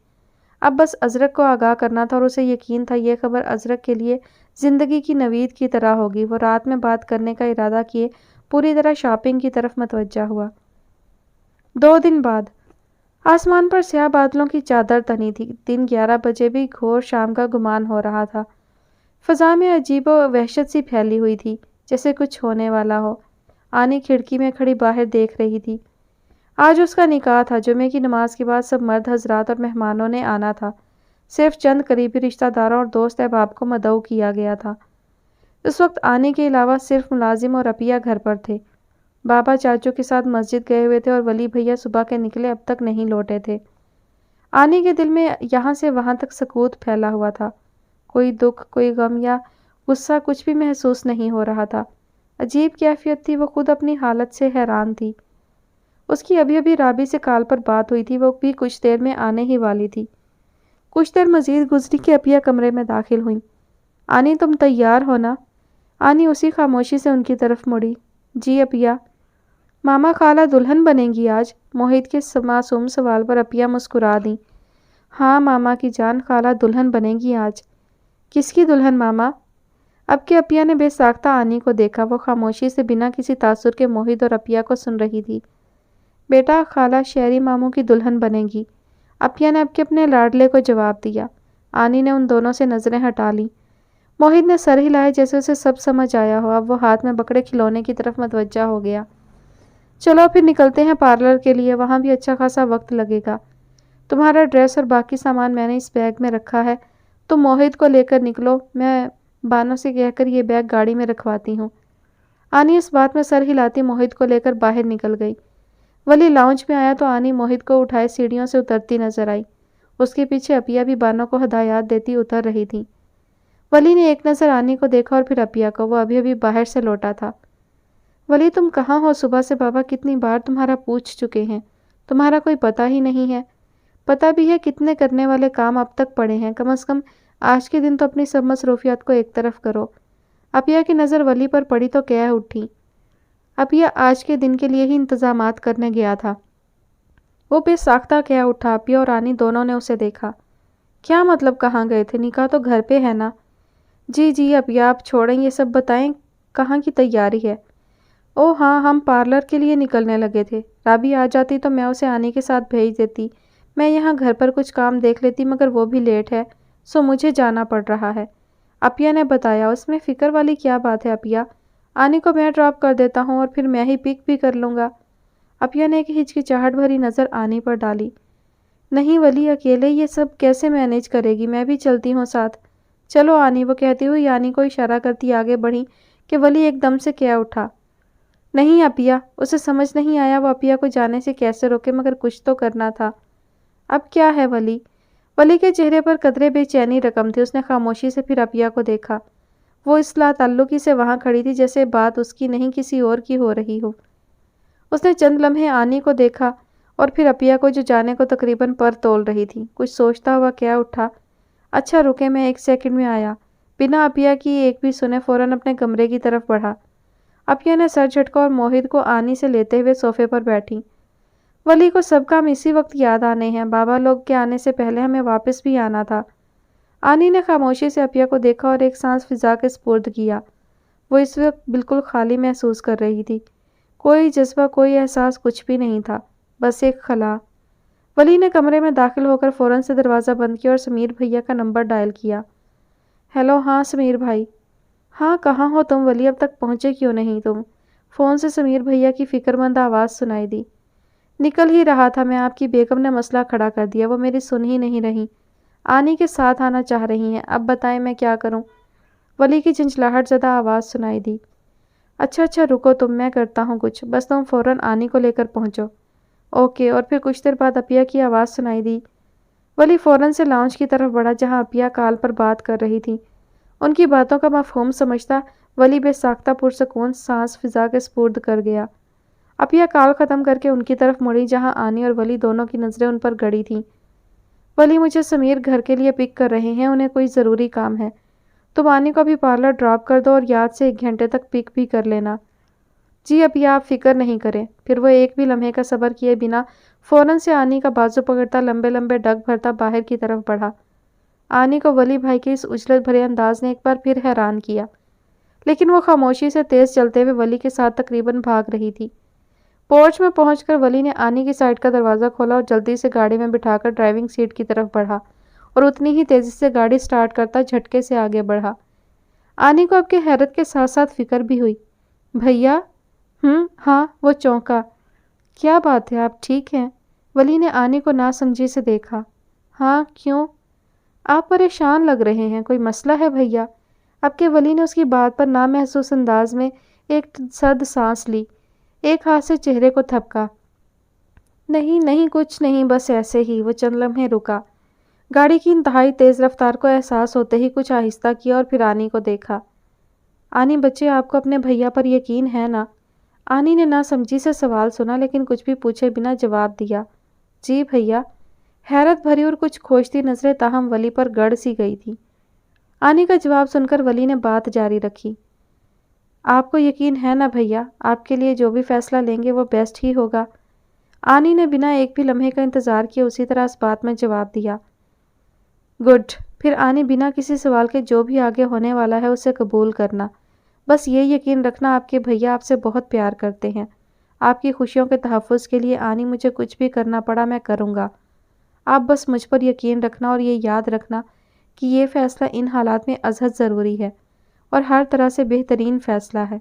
اب بس ازرق کو آگاہ کرنا تھا اور اسے یقین تھا یہ خبر ازرق کے لیے زندگی کی نوید کی طرح ہوگی۔ وہ رات میں بات کرنے کا ارادہ کیے پوری طرح شاپنگ کی طرف متوجہ ہوا۔ 2 دن بعد آسمان پر سیاہ بادلوں کی چادر تنی تھی۔ دن 11 بجے بھی گھور شام کا گمان ہو رہا تھا۔ فضا میں عجیب و وحشت سی پھیلی ہوئی تھی، جیسے کچھ ہونے والا ہو۔ آنی کھڑکی میں کھڑی باہر دیکھ رہی تھی۔ آج اس کا نکاح تھا۔ جمعے کی نماز کے بعد سب مرد حضرات اور مہمانوں نے آنا تھا۔ صرف چند قریبی رشتہ داروں اور دوست احباب کو مدعو کیا گیا تھا۔ اس وقت آنی کے علاوہ صرف ملازم اور عپیہ گھر پر تھے۔ بابا چاچو کے ساتھ مسجد گئے ہوئے تھے اور ولی بھیا صبح کے نکلے اب تک نہیں لوٹے تھے۔ آنی کے دل میں یہاں سے وہاں تک سکوت پھیلا ہوا تھا۔ کوئی دکھ، کوئی غم یا غصہ کچھ بھی محسوس نہیں ہو رہا تھا۔ عجیب کیفیت تھی، وہ خود اپنی حالت سے حیران تھی۔ اس کی ابھی ابھی رابی سے کال پر بات ہوئی تھی، وہ بھی کچھ دیر میں آنے ہی والی تھی۔ کچھ دیر مزید گزری کہ عپیہ کمرے میں داخل ہوئیں۔ آنی تم تیار ہو نا؟ آنی اسی خاموشی سے ان کی طرف مڑی۔ جی عپیہ۔ ماما خالہ دلہن بنے گی آج؟ موہت کے معصوم سوال پر عپیہ مسکرا دیں۔ ہاں ماما کی جان، خالہ دلہن بنے گی آج۔ کس کی دلہن ماما؟ اب کہ عپیہ نے بے ساختہ آنی کو دیکھا، وہ خاموشی سے بنا کسی تاثر کے موہت اور عپیہ کو سن رہی تھی۔ بیٹا خالہ شہری ماموں کی دلہن بنے گی، عپیہ نے اب کے اپنے لاڈلے کو جواب دیا۔ آنی نے ان دونوں سے نظریں ہٹا لیں۔ موہت نے سر ہلائے جیسے اسے سب سمجھ آیا ہو۔ اب وہ ہاتھ میں پکڑے کھلونے کی طرف متوجہ ہو گیا۔ چلو پھر نکلتے ہیں پارلر کے لیے، وہاں بھی اچھا خاصا وقت لگے گا۔ تمہارا ڈریس اور باقی سامان میں نے اس بیگ میں رکھا ہے، تم موہت کو لے کر نکلو، میں بانو سے کہہ کر یہ بیگ گاڑی میں رکھواتی ہوں۔ آنی اس بات میں سر ہلاتی موہت کو لے کر باہر نکل گئی۔ ولی لاؤنج میں آیا تو آنی موہت کو اٹھائے سیڑھیوں سے اترتی نظر آئی۔ اس کے پیچھے عپیہ بھی بانو کو ہدایات دیتی اتر رہی تھی۔ ولی نے ایک نظر آنی کو دیکھا اور پھر عپیہ کو، وہ ابھی ابھی باہر سے لوٹا تھا۔ ولی تم کہاں ہو؟ صبح سے بابا کتنی بار تمہارا پوچھ چکے ہیں، تمہارا کوئی پتہ ہی نہیں ہے۔ پتہ بھی ہے کتنے کرنے والے کام اب تک پڑے ہیں، کم از کم آج کے دن تو اپنی سب مصروفیات کو ایک طرف کرو۔ عپیہ کی نظر ولی پر پڑی تو کہہ اٹھی۔ عپیہ آج کے دن کے لیے ہی انتظامات کرنے گیا تھا۔ وہ بے ساختہ کہہ اٹھا۔ عپیہ اور آنی دونوں نے اسے دیکھا۔ کیا مطلب کہاں گئے تھے؟ نکاح تو گھر پہ ہے نا؟ جی عپیہ آپ چھوڑیں، یہ سب بتائیں کہاں کی تیاری ہے؟ او ہاں، ہم پارلر کے لیے نکلنے لگے تھے۔ رابی آ جاتی تو میں اسے آنی کے ساتھ بھیج دیتی، میں یہاں گھر پر کچھ کام دیکھ لیتی، مگر وہ بھی لیٹ ہے سو مجھے جانا پڑ رہا ہے، عپیہ نے بتایا۔ اس میں فکر والی کیا بات ہے عپیہ؟ آنی کو میں ڈراپ کر دیتا ہوں اور پھر میں ہی پک بھی کر لوں گا۔ عپیہ نے ایک ہچکچاہٹ بھری نظر آنی پر ڈالی۔ نہیں ولی، اکیلے یہ سب کیسے مینیج کرے گی؟ میں بھی چلتی ہوں ساتھ۔ چلو آنی، وہ کہتی ہوئی آنی کو اشارہ کرتی آگے بڑھی کہ ولی ایک دم سے کہہ اٹھا۔ نہیں عپیہ، اسے سمجھ نہیں آیا وہ عپیہ کو جانے سے کیسے روکے، مگر کچھ تو کرنا تھا۔ اب کیا ہے ولی؟ ولی کے چہرے پر قدرے بے چینی رقم تھی۔ اس نے خاموشی سے پھر عپیہ کو دیکھا۔ وہ اس لا تعلقی سے وہاں کھڑی تھی جیسے بات اس کی نہیں کسی اور کی ہو رہی ہو۔ اس نے چند لمحے آنی کو دیکھا اور پھر عپیہ کو جو جانے کو تقریباً پر تول رہی تھی۔ کچھ سوچتا ہوا کہہ اٹھا، اچھا رکے، میں 1 سیکنڈ میں آیا۔ بنا عپیہ کی ایک بھی سنے فوراً اپنے کمرے کی طرف بڑھا۔ عپیہ نے سر جھٹکا اور موہت کو آنی سے لیتے ہوئے صوفے پر بیٹھی۔ ولی کو سب کام اسی وقت یاد آنے ہیں، بابا لوگ کے آنے سے پہلے ہمیں واپس بھی آنا تھا۔ آنی نے خاموشی سے عپیہ کو دیکھا اور ایک سانس فضا کے سپرد کیا۔ وہ اس وقت بالکل خالی محسوس کر رہی تھی، کوئی جذبہ، کوئی احساس، کچھ بھی نہیں تھا، بس ایک خلا۔ ولی نے کمرے میں داخل ہو کر فوراً سے دروازہ بند کیا اور سمیر بھیا کا نمبر ڈائل کیا۔ ہیلو، ہاں سمیر بھائی۔ ہاں کہاں ہو تم ولی؟ اب تک پہنچے کیوں نہیں تم؟ فون سے سمیر بھیا کی فکرمند آواز سنائی دی۔ نکل ہی رہا تھا میں، آپ کی بیگم نے مسئلہ کھڑا کر دیا، وہ میری سن ہی نہیں رہی، آنی کے ساتھ آنا چاہ رہی ہیں، اب بتائیں میں کیا کروں؟ ولی کی چنچلاہٹ زدہ آواز سنائی دی۔ اچھا رکو تم، میں کرتا ہوں کچھ، بس تم فوراً آنی کو لے کر پہنچو۔ اوکے۔ اور پھر کچھ دیر بعد عپیہ کی آواز سنائی دی۔ ولی فوراً سے لاؤنج کی طرف بڑھا جہاں عپیہ کال پر بات کر رہی تھی۔ ان کی باتوں کا مفہوم سمجھتا ولی بے ساختہ پرسکون سانس فضا کے سپرد کر گیا۔ عپیہ کال ختم کر کے ان کی طرف مڑی جہاں آنی اور ولی دونوں کی نظریں ان پر گڑی تھیں۔ ولی مجھے سمیر گھر کے لیے پک کر رہے ہیں، انہیں کوئی ضروری کام ہے، تم آنی کو بھی پارلر ڈراپ کر دو اور یاد سے 1 گھنٹے تک پک بھی کر لینا۔ جی عپیہ آپ فکر نہیں کریں۔ پھر وہ ایک بھی لمحے کا صبر کیے بنا فوراً سے آنی کا بازو پکڑتا لمبے لمبے ڈگ بھرتا باہر کی طرف بڑھا۔ آنی کو ولی بھائی کے اس عجلت بھرے انداز نے ایک بار پھر حیران کیا، لیکن وہ خاموشی سے تیز چلتے ہوئے ولی کے ساتھ تقریباً بھاگ رہی تھی۔ پورچ میں پہنچ کر ولی نے آنی کی سائڈ کا دروازہ کھولا اور جلدی سے گاڑی میں بٹھا کر ڈرائیونگ سیٹ کی طرف بڑھا اور اتنی ہی تیزی سے گاڑی سٹارٹ کرتا جھٹکے سے آگے بڑھا۔ آنی کو اب کی حیرت کے ساتھ ساتھ فکر بھی ہوئی۔ بھیا؟ ہاں، وہ چونکا۔ کیا بات ہے، آپ ٹھیک ہیں؟ ولی نے آنی کو ناسمجھی سے دیکھا۔ ہاں، کیوں؟ آپ پریشان لگ رہے ہیں، کوئی مسئلہ ہے بھیا؟ اب کے ولی نے اس کی بات پر نامحسوس انداز میں ایک سرد سانس لی، ایک ہاتھ سے چہرے کو تھپکا۔ نہیں کچھ نہیں، بس ایسے ہی۔ وہ چند لمحے رکا، گاڑی کی انتہائی تیز رفتار کو احساس ہوتے ہی کچھ آہستہ کیا اور پھر آنی کو دیکھا۔ آنی بچے، آپ کو اپنے بھیا پر یقین ہے نا؟ آنی نے ناسمجھی سے سوال سنا لیکن کچھ بھی پوچھے بنا جواب دیا۔ جی بھیا۔ حیرت بھری اور کچھ کھوجتی نظریں تاہم ولی پر گڑ سی گئی تھی۔ آنی کا جواب سن کر ولی نے بات جاری رکھی۔ آپ کو یقین ہے نا بھیا، آپ کے لیے جو بھی فیصلہ لیں گے وہ بیسٹ ہی ہوگا۔ آنی نے بنا ایک بھی لمحے کا انتظار کیے اسی طرح اس بات میں جواب دیا۔ گڈ۔ پھر آنی بنا کسی سوال کے جو بھی آگے ہونے والا ہے اسے قبول کرنا۔ بس یہ یقین رکھنا آپ کے بھیا آپ سے بہت پیار کرتے ہیں۔ آپ کی خوشیوں کے تحفظ کے لیے آنی مجھے کچھ بھی کرنا پڑا میں کروں گا۔ آپ بس مجھ پر یقین رکھنا اور یہ یاد رکھنا کہ یہ فیصلہ ان حالات میں ازحد ضروری ہے اور ہر طرح سے بہترین فیصلہ ہے۔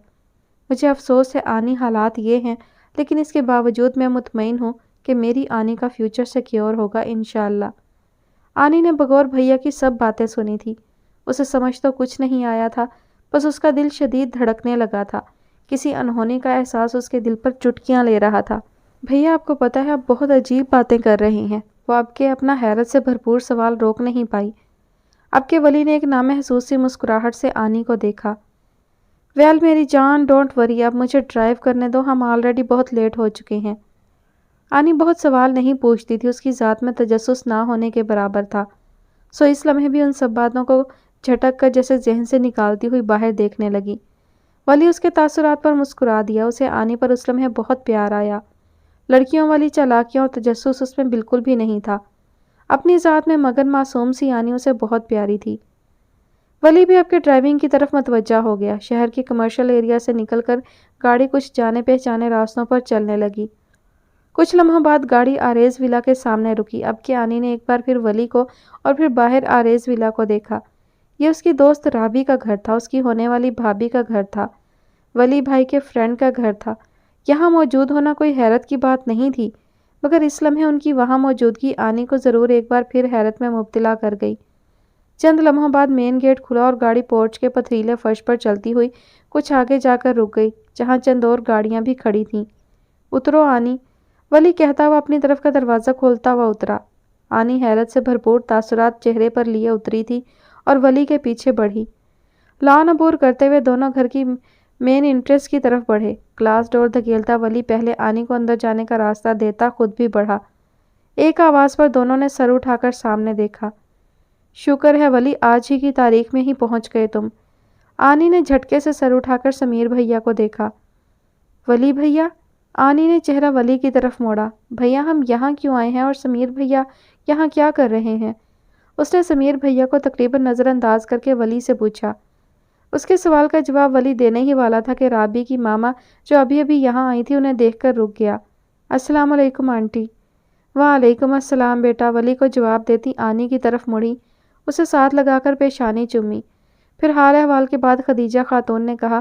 مجھے افسوس ہے آنی، حالات یہ ہیں، لیکن اس کے باوجود میں مطمئن ہوں کہ میری آنی کا فیوچر سیکیور ہوگا انشاءاللہ۔ آنی نے بغور بھیا کی سب باتیں سنی تھی، اسے سمجھ تو کچھ نہیں آیا تھا، بس اس کا دل شدید دھڑکنے لگا تھا، کسی انہونی کا احساس اس کے دل پر چٹکیاں لے رہا تھا۔ بھیا آپ کو پتہ ہے آپ بہت عجیب باتیں کر رہے ہیں، وہ اب کے اپنا حیرت سے بھرپور سوال روک نہیں پائی۔ اب کے ولی نے ایک نامحسوس سی مسکراہٹ سے آنی کو دیکھا۔ ویل میری جان، ڈونٹ وری، اب مجھے ڈرائیو کرنے دو، ہم آلریڈی بہت لیٹ ہو چکے ہیں۔ آنی بہت سوال نہیں پوچھتی تھی، اس کی ذات میں تجسس نہ ہونے کے برابر تھا، سو اس لمحے بھی ان سب باتوں کو جھٹک کر جیسے ذہن سے نکالتی ہوئی باہر دیکھنے لگی۔ ولی اس کے تاثرات پر مسکرا دیا، اسے آنی پر اس لمحے بہت پیار آیا۔ لڑکیوں والی چالاکیاں اور تجسس اس میں بالکل بھی نہیں تھا، اپنی ذات میں مگن معصوم سی آنی اسے بہت پیاری تھی۔ ولی بھی اب کے ڈرائیونگ کی طرف متوجہ ہو گیا، شہر کے کمرشل ایریا سے نکل کر گاڑی کچھ جانے پہچانے راستوں پر چلنے لگی۔ کچھ لمحوں بعد گاڑی آریز ولا کے سامنے رکی۔ اب کی آنی نے ایک بار پھر ولی کو اور پھر باہر آریز ولا کو دیکھا۔ یہ اس کی دوست رابی کا گھر تھا، اس کی ہونے والی بھابھی کا گھر تھا، ولی بھائی کے فرینڈ کا گھر تھا۔ یہاں موجود ہونا کوئی حیرت کی بات نہیں تھی، مگر اس لمحے ان کی وہاں موجودگی آنی کو ضرور ایک بار پھر حیرت میں مبتلا کر گئی۔ چند لمحوں بعد مین گیٹ کھلا اور گاڑی پورچ کے پتھریلے فرش پر چلتی ہوئی کچھ آگے جا کر رک گئی، جہاں چند اور گاڑیاں بھی کھڑی تھیں۔ اترو آنی، ولی کہتا ہوا اپنی طرف کا دروازہ کھولتا ہوا اترا۔ آنی حیرت سے بھرپور تاثرات چہرے پر لیے اتری تھی اور ولی کے پیچھے بڑھی۔ لان عبور کرتے ہوئے دونوں گھر کی مین انٹرنس کی طرف بڑھے۔ گلاس ڈور دھکیلتا ولی پہلے آنی کو اندر جانے کا راستہ دیتا خود بھی بڑھا۔ ایک آواز پر دونوں نے سر اٹھا کر سامنے دیکھا۔ شکر ہے ولی، آج ہی کی تاریخ میں ہی پہنچ گئے تم۔ آنی نے جھٹکے سے سر اٹھا کر سمیر بھیا کو دیکھا۔ ولی بھیا؟ آنی نے چہرہ ولی کی طرف موڑا۔ بھیا ہم یہاں کیوں آئے ہیں اور سمیر بھیا یہاں کیا کر رہے ہیں؟ اس نے سمیر بھیا کو تقریباً نظر انداز کر کے ولی سے پوچھا۔ اس کے سوال کا جواب ولی دینے ہی والا تھا کہ رابی کی ماما جو ابھی ابھی یہاں آئی تھی انہیں دیکھ کر رک گیا۔ السلام علیکم آنٹی۔ وعلیکم السلام بیٹا، ولی کو جواب دیتی آنی کی طرف مڑی، اسے ساتھ لگا کر پیشانی چومی۔ پھر حال احوال کے بعد خدیجہ خاتون نے کہا،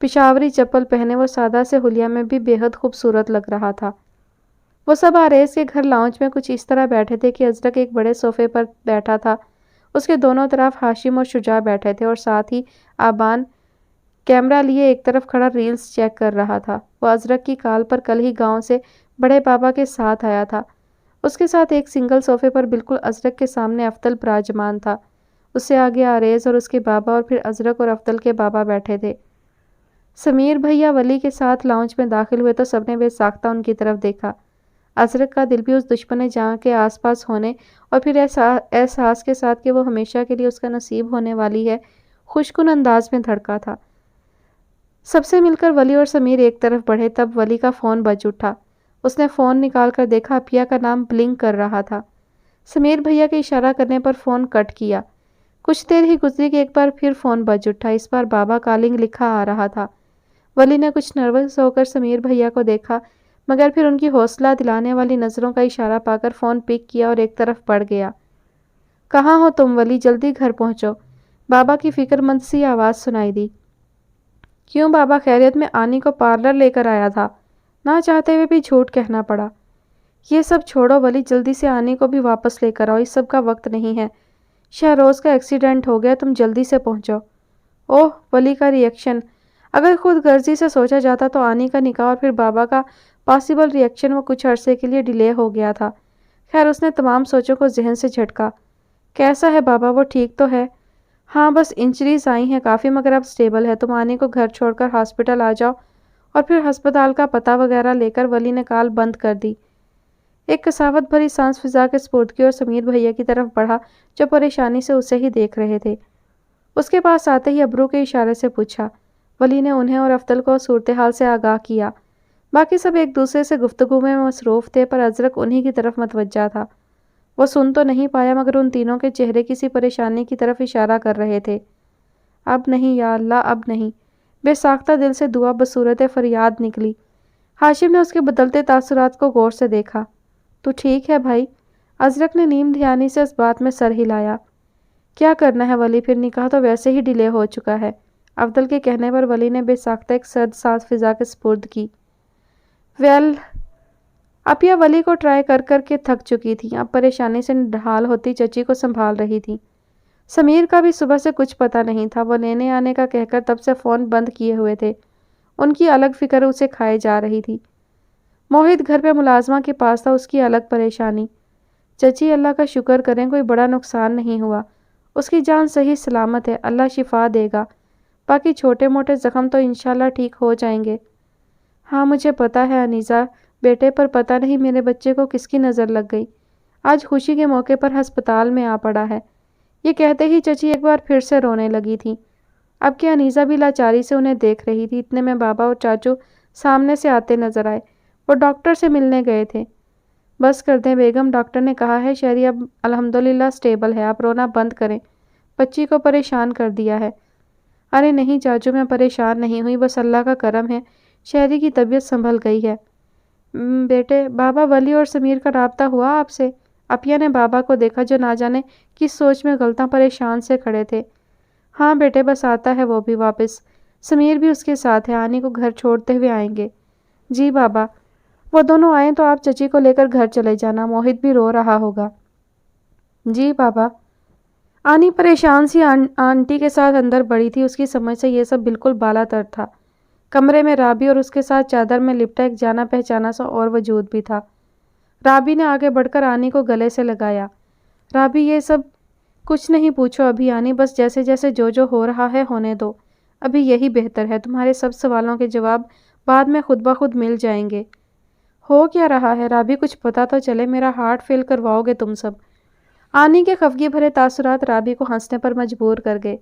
پشاوری چپل پہنے وہ سادہ سے حلیہ میں بھی بے حد خوبصورت لگ رہا تھا۔ وہ سب آریز کے گھر لاؤنج میں کچھ اس طرح بیٹھے تھے کہ ازرق ایک بڑے صوفے پر بیٹھا تھا، اس کے دونوں طرف ہاشم اور شجاع بیٹھے تھے اور ساتھ ہی آبان کیمرہ لیے ایک طرف کھڑا ریلز چیک کر رہا تھا۔ وہ ازرق کی کال پر کل ہی گاؤں سے بڑے بابا کے ساتھ آیا تھا۔ اس کے ساتھ ایک سنگل صوفے پر بالکل ازرق کے سامنے افضل براجمان تھا، اس سے آگے آریز اور اس کے بابا اور پھر ازرق اور افضل کے بابا بیٹھے تھے۔ سمیر بھیا ولی کے ساتھ لاؤنج میں داخل ہوئے تو سب نے بے ساختہ ان کی طرف دیکھا۔ ازرق کا دل بھی اس دشمن جہاں کے آس پاس ہونے اور پھر احساس کے ساتھ کہ وہ ہمیشہ کے لیے اس کا نصیب ہونے والی ہے خوشکن انداز میں دھڑکا تھا۔ سب سے مل کر ولی اور سمیر ایک طرف بڑھے، تب ولی کا فون بج اٹھا۔ اس نے فون نکال کر دیکھا، اپیا کا نام بلنک کر رہا تھا۔ سمیر بھیا کے اشارہ کرنے پر فون کٹ کیا۔ کچھ دیر ہی گزری کہ ایک بار پھر فون بج اٹھا، اس بار بابا کالنگ لکھا آ رہا تھا۔ ولی نے کچھ نروس ہو کر سمیر بھیا کو دیکھا، مگر پھر ان کی حوصلہ دلانے والی نظروں کا اشارہ پا کر فون پک کیا اور ایک طرف بڑھ گیا۔ کہاں ہو تم ولی؟ جلدی گھر پہنچو، بابا کی فکر مند سی آواز سنائی دی۔ کیوں بابا؟ خیریت میں آنی کو پارلر لے کر آیا تھا، نہ چاہتے ہوئے بھی جھوٹ کہنا پڑا۔ یہ سب چھوڑو ولی، جلدی سے آنی کو بھی واپس لے کر آؤ، اس سب کا وقت نہیں ہے، شہروز کا ایکسیڈنٹ ہو گیا، تم جلدی سے پہنچو۔ اوہ، ولی کا ریئیکشن! اگر خود غرضی سے سوچا جاتا تو آنی کا نکاح اور پھر بابا کا پاسبل ریئیکشن وہ کچھ عرصے کے لیے ڈیلے ہو گیا تھا۔ خیر، اس نے تمام سوچوں کو ذہن سے جھٹکا۔ کیسا ہے بابا؟ وہ ٹھیک تو ہے؟ ہاں، بس انجریز آئی ہیں کافی، مگر اب سٹیبل ہے۔ تم آنی کو گھر چھوڑ کر ہاسپٹل آ جاؤ اور پھر ہسپتال کا پتہ وغیرہ لے کر ولی نے کال بند کر دی۔ ایک کساوت بھری سانس فضا کے سپرد کی اور سمیر بھیا کی طرف بڑھا جو پریشانی سے اسے ہی دیکھ رہے تھے۔ اس کے پاس آتے ہی ابرو کے اشارے سے پوچھا۔ ولی نے انہیں اور افضل کو صورتحال سے آگاہ کیا۔ باقی سب ایک دوسرے سے گفتگو میں مصروف تھے، پر ازرق انہی کی طرف متوجہ تھا۔ وہ سن تو نہیں پایا، مگر ان تینوں کے چہرے کسی پریشانی کی طرف اشارہ کر رہے تھے۔ اب نہیں یا اللہ، اب نہیں! بے ساختہ دل سے دعا بصورت فریاد نکلی۔ ہاشم نے اس کے بدلتے تاثرات کو غور سے دیکھا۔ تو ٹھیک ہے بھائی؟ ازرق نے نیم دھیانی سے اس بات میں سر ہلایا۔ کیا کرنا ہے ولی، پھر نکاح تو ویسے ہی ڈیلے ہو چکا ہے۔ افضل کے کہنے پر ولی نے بے ساختہ ایک سرد سانس فضا کے سپرد کی۔ ویل، اپیا ولی کو ٹرائی کر کر کے تھک چکی تھی، اب پریشانی سے نڈھال ہوتی چچی کو سنبھال رہی تھی۔ سمیر کا بھی صبح سے کچھ پتہ نہیں تھا، وہ لینے آنے کا کہہ کر تب سے فون بند کیے ہوئے تھے۔ ان کی الگ فکر اسے کھائے جا رہی تھی۔ موہت گھر پہ ملازمہ کے پاس تھا، اس کی الگ پریشانی۔ چچی اللہ کا شکر کریں کوئی بڑا نقصان نہیں ہوا، اس کی جان صحیح سلامت ہے، اللہ شفا دے گا، باقی چھوٹے موٹے زخم تو انشاءاللہ ٹھیک ہو جائیں گے۔ ہاں مجھے پتہ ہے انیسہ بیٹے، پر پتہ نہیں میرے بچے کو کس کی نظر لگ گئی، آج خوشی کے موقع پر ہسپتال میں آ پڑا ہے۔ یہ کہتے ہی چچی ایک بار پھر سے رونے لگی تھی۔ اب کہ انیسہ بھی لاچاری سے انہیں دیکھ رہی تھی، اتنے میں بابا اور چاچو سامنے سے آتے نظر آئے۔ وہ ڈاکٹر سے ملنے گئے تھے۔ بس کر دیں بیگم، ڈاکٹر نے کہا ہے شہری اب الحمدللہ سٹیبل ہے، آپ رونا بند کریں، بچی کو پریشان کر دیا ہے۔ ارے نہیں چاچو، میں پریشان نہیں ہوئی، بس اللہ کا کرم ہے، شہری کی طبیعت سنبھل گئی ہے۔ بیٹے، بابا ولی اور سمیر کا رابطہ ہوا آپ سے؟ اپیا نے بابا کو دیکھا جو نہ جانے کس سوچ میں غلطاں پریشان سے کھڑے تھے۔ ہاں بیٹے، بس آتا ہے وہ بھی واپس، سمیر بھی اس کے ساتھ ہے، آنی کو گھر چھوڑتے ہوئے آئیں گے۔ جی بابا، وہ دونوں آئیں تو آپ چچی کو لے کر گھر چلے جانا، موہت بھی رو رہا ہوگا۔ جی بابا۔ آنی پریشان سی آنٹی کے ساتھ اندر بڑھی تھی، اس کی سمجھ سے یہ سب بالکل بالا تر تھا۔ کمرے میں رابی اور اس کے ساتھ چادر میں لپٹا ایک جانا پہچانا سا اور وجود بھی تھا۔ رابی نے آگے بڑھ کر آنی کو گلے سے لگایا۔ رابی، یہ سب کچھ نہیں پوچھو ابھی آنی، بس جیسے جیسے جو ہو رہا ہے ہونے دو، ابھی یہی بہتر ہے، تمہارے سب سوالوں کے جواب بعد میں خود بخود مل جائیں گے۔ ہو کیا رہا ہے رابی؟ کچھ پتہ تو چلے، میرا ہارٹ فیل کرواؤ گے تم سب۔ آنی کے خفگی بھرے تاثرات رابی کو ہنسنے پر مجبور کر گئے۔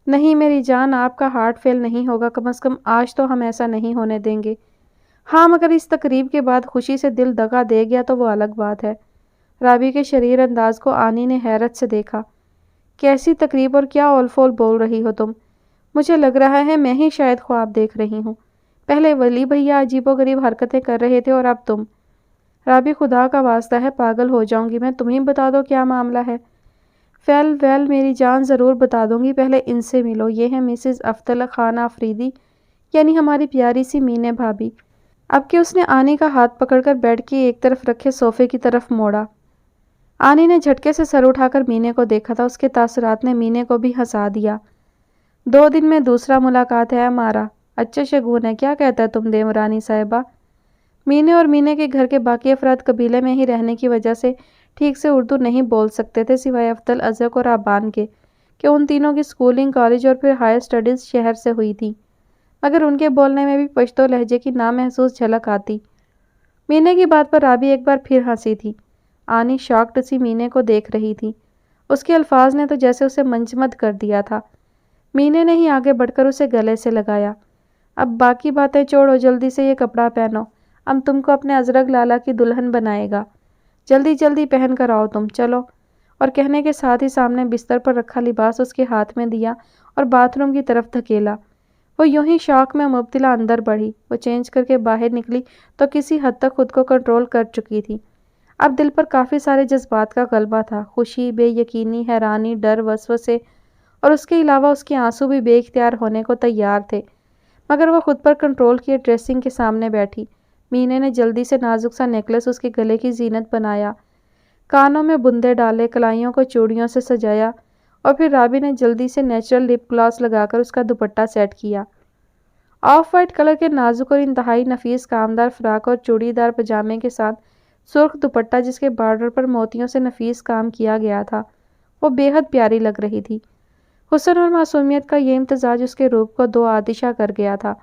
نہیں میری جان، آپ کا ہارٹ فیل نہیں ہوگا، کم از کم آج تو ہم ایسا نہیں ہونے دیں گے۔ ہاں مگر اس تقریب کے بعد خوشی سے دل دغا دے گیا تو وہ الگ بات ہے۔ رابی کے شریر انداز کو آنی نے حیرت سے دیکھا۔ کیسی تقریب اور کیا اول فول بول رہی ہو تم؟ مجھے لگ رہا ہے میں ہی شاید خواب دیکھ رہی ہوں، پہلے ولی بھیا عجیب و غریب حرکتیں کر رہے تھے اور اب تم۔ رابی، خدا کا واسطہ ہے، پاگل ہو جاؤں گی میں، تمہیں بتا دو کیا معاملہ ہے۔ ویل میری جان ضرور بتا دوں گی، پہلے ان سے ملو، یہ ہیں مسز افضل خان آفریدی، یعنی ہماری پیاری سی مینے بھابھی۔ اب کہ اس نے آنی کا ہاتھ پکڑ کر بیڈ کی ایک طرف رکھے صوفے کی طرف موڑا۔ آنی نے جھٹکے سے سر اٹھا کر مینے کو دیکھا تھا۔ اس کے تاثرات نے مینے کو بھی ہنسا دیا۔ 2 دن میں دوسرا ملاقات ہے ہمارا۔ اچھا شگون ہے، کیا کہتا ہے تم دیورانی صاحبہ؟ مینے اور مینے کے گھر کے باقی افراد قبیلے میں ہی رہنے کی وجہ سے ٹھیک سے اردو نہیں بول سکتے تھے، سوائے افضل، ازرق اور آبان کے، کہ ان تینوں کی سکولنگ، کالج اور پھر ہائر سٹڈیز شہر سے ہوئی تھی، مگر ان کے بولنے میں بھی پشتو لہجے کی نامحسوس جھلک آتی۔ مینے کی بات پر رابی ایک بار پھر ہنسی تھی۔ آنی شاکڈ سی مینے کو دیکھ رہی تھی۔ اس کے الفاظ نے تو جیسے اسے منجمد کر دیا تھا۔ مینے نے ہی آگے بڑھ کر اسے گلے سے لگایا۔ اب باقی باتیں چھوڑو، جلدی سے یہ کپڑا پہنو، اب تم کو اپنے ازرق لالا کی دلہن بنائے گا، جلدی جلدی پہن کر آؤ تم، چلو۔ اور کہنے کے ساتھ ہی سامنے بستر پر رکھا لباس اس کے ہاتھ میں دیا اور باتھ روم کی طرف دھکیلا۔ وہ یوں ہی شوق میں مبتلا اندر بڑھی۔ وہ چینج کر کے باہر نکلی تو کسی حد تک خود کو کنٹرول کر چکی تھی۔ اب دل پر کافی سارے جذبات کا غلبہ تھا، خوشی، بے یقینی، حیرانی، ڈر، وسوسے، اور اس کے علاوہ اس کے آنسو بھی بے اختیار ہونے کو تیار تھے، مگر وہ خود پر کنٹرول کیے ڈریسنگ کے سامنے بیٹھی۔ مینے نے جلدی سے نازک سا نیکلس اس کے گلے کی زینت بنایا، کانوں میں بندے ڈالے، کلائیوں کو چوڑیوں سے سجایا، اور پھر رابی نے جلدی سے نیچرل لپ گلاس لگا کر اس کا دوپٹہ سیٹ کیا۔ آف وائٹ کلر کے نازک اور انتہائی نفیس کامدار فراک اور چوڑی دار پجامے کے ساتھ سرخ دوپٹہ جس کے بارڈر پر موتیوں سے نفیس کام کیا گیا تھا، وہ بے حد پیاری لگ رہی تھی۔ حسن اور معصومیت کا یہ امتزاج اس کے روپ کو دو آتشہ کر گیا تھا۔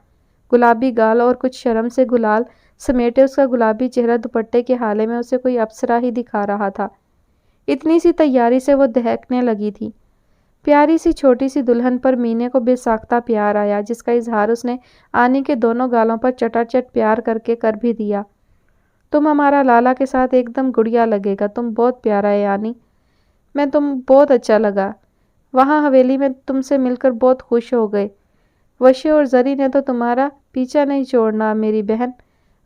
گلابی گال اور کچھ شرم سے گلال سمیٹے اس کا گلابی چہرہ دوپٹے کے حالے میں اسے کوئی اپسرا ہی دکھا رہا تھا۔ اتنی سی تیاری سے وہ دہکنے لگی تھی۔ پیاری سی چھوٹی سی دلہن پر مینے کو بے ساختہ پیار آیا، جس کا اظہار اس نے آنی کے دونوں گالوں پر چٹا چٹ پیار کر کے کر بھی دیا۔ تم ہمارا لالا کے ساتھ ایک دم گڑیا لگے گا، تم بہت پیارا ہے آنی، میں تم بہت اچھا لگا، وہاں حویلی میں تم سے مل کر بہت خوش ہو گئے، وشے اور زری نے تو تمہارا پیچھا نہیں چھوڑنا میری بہن۔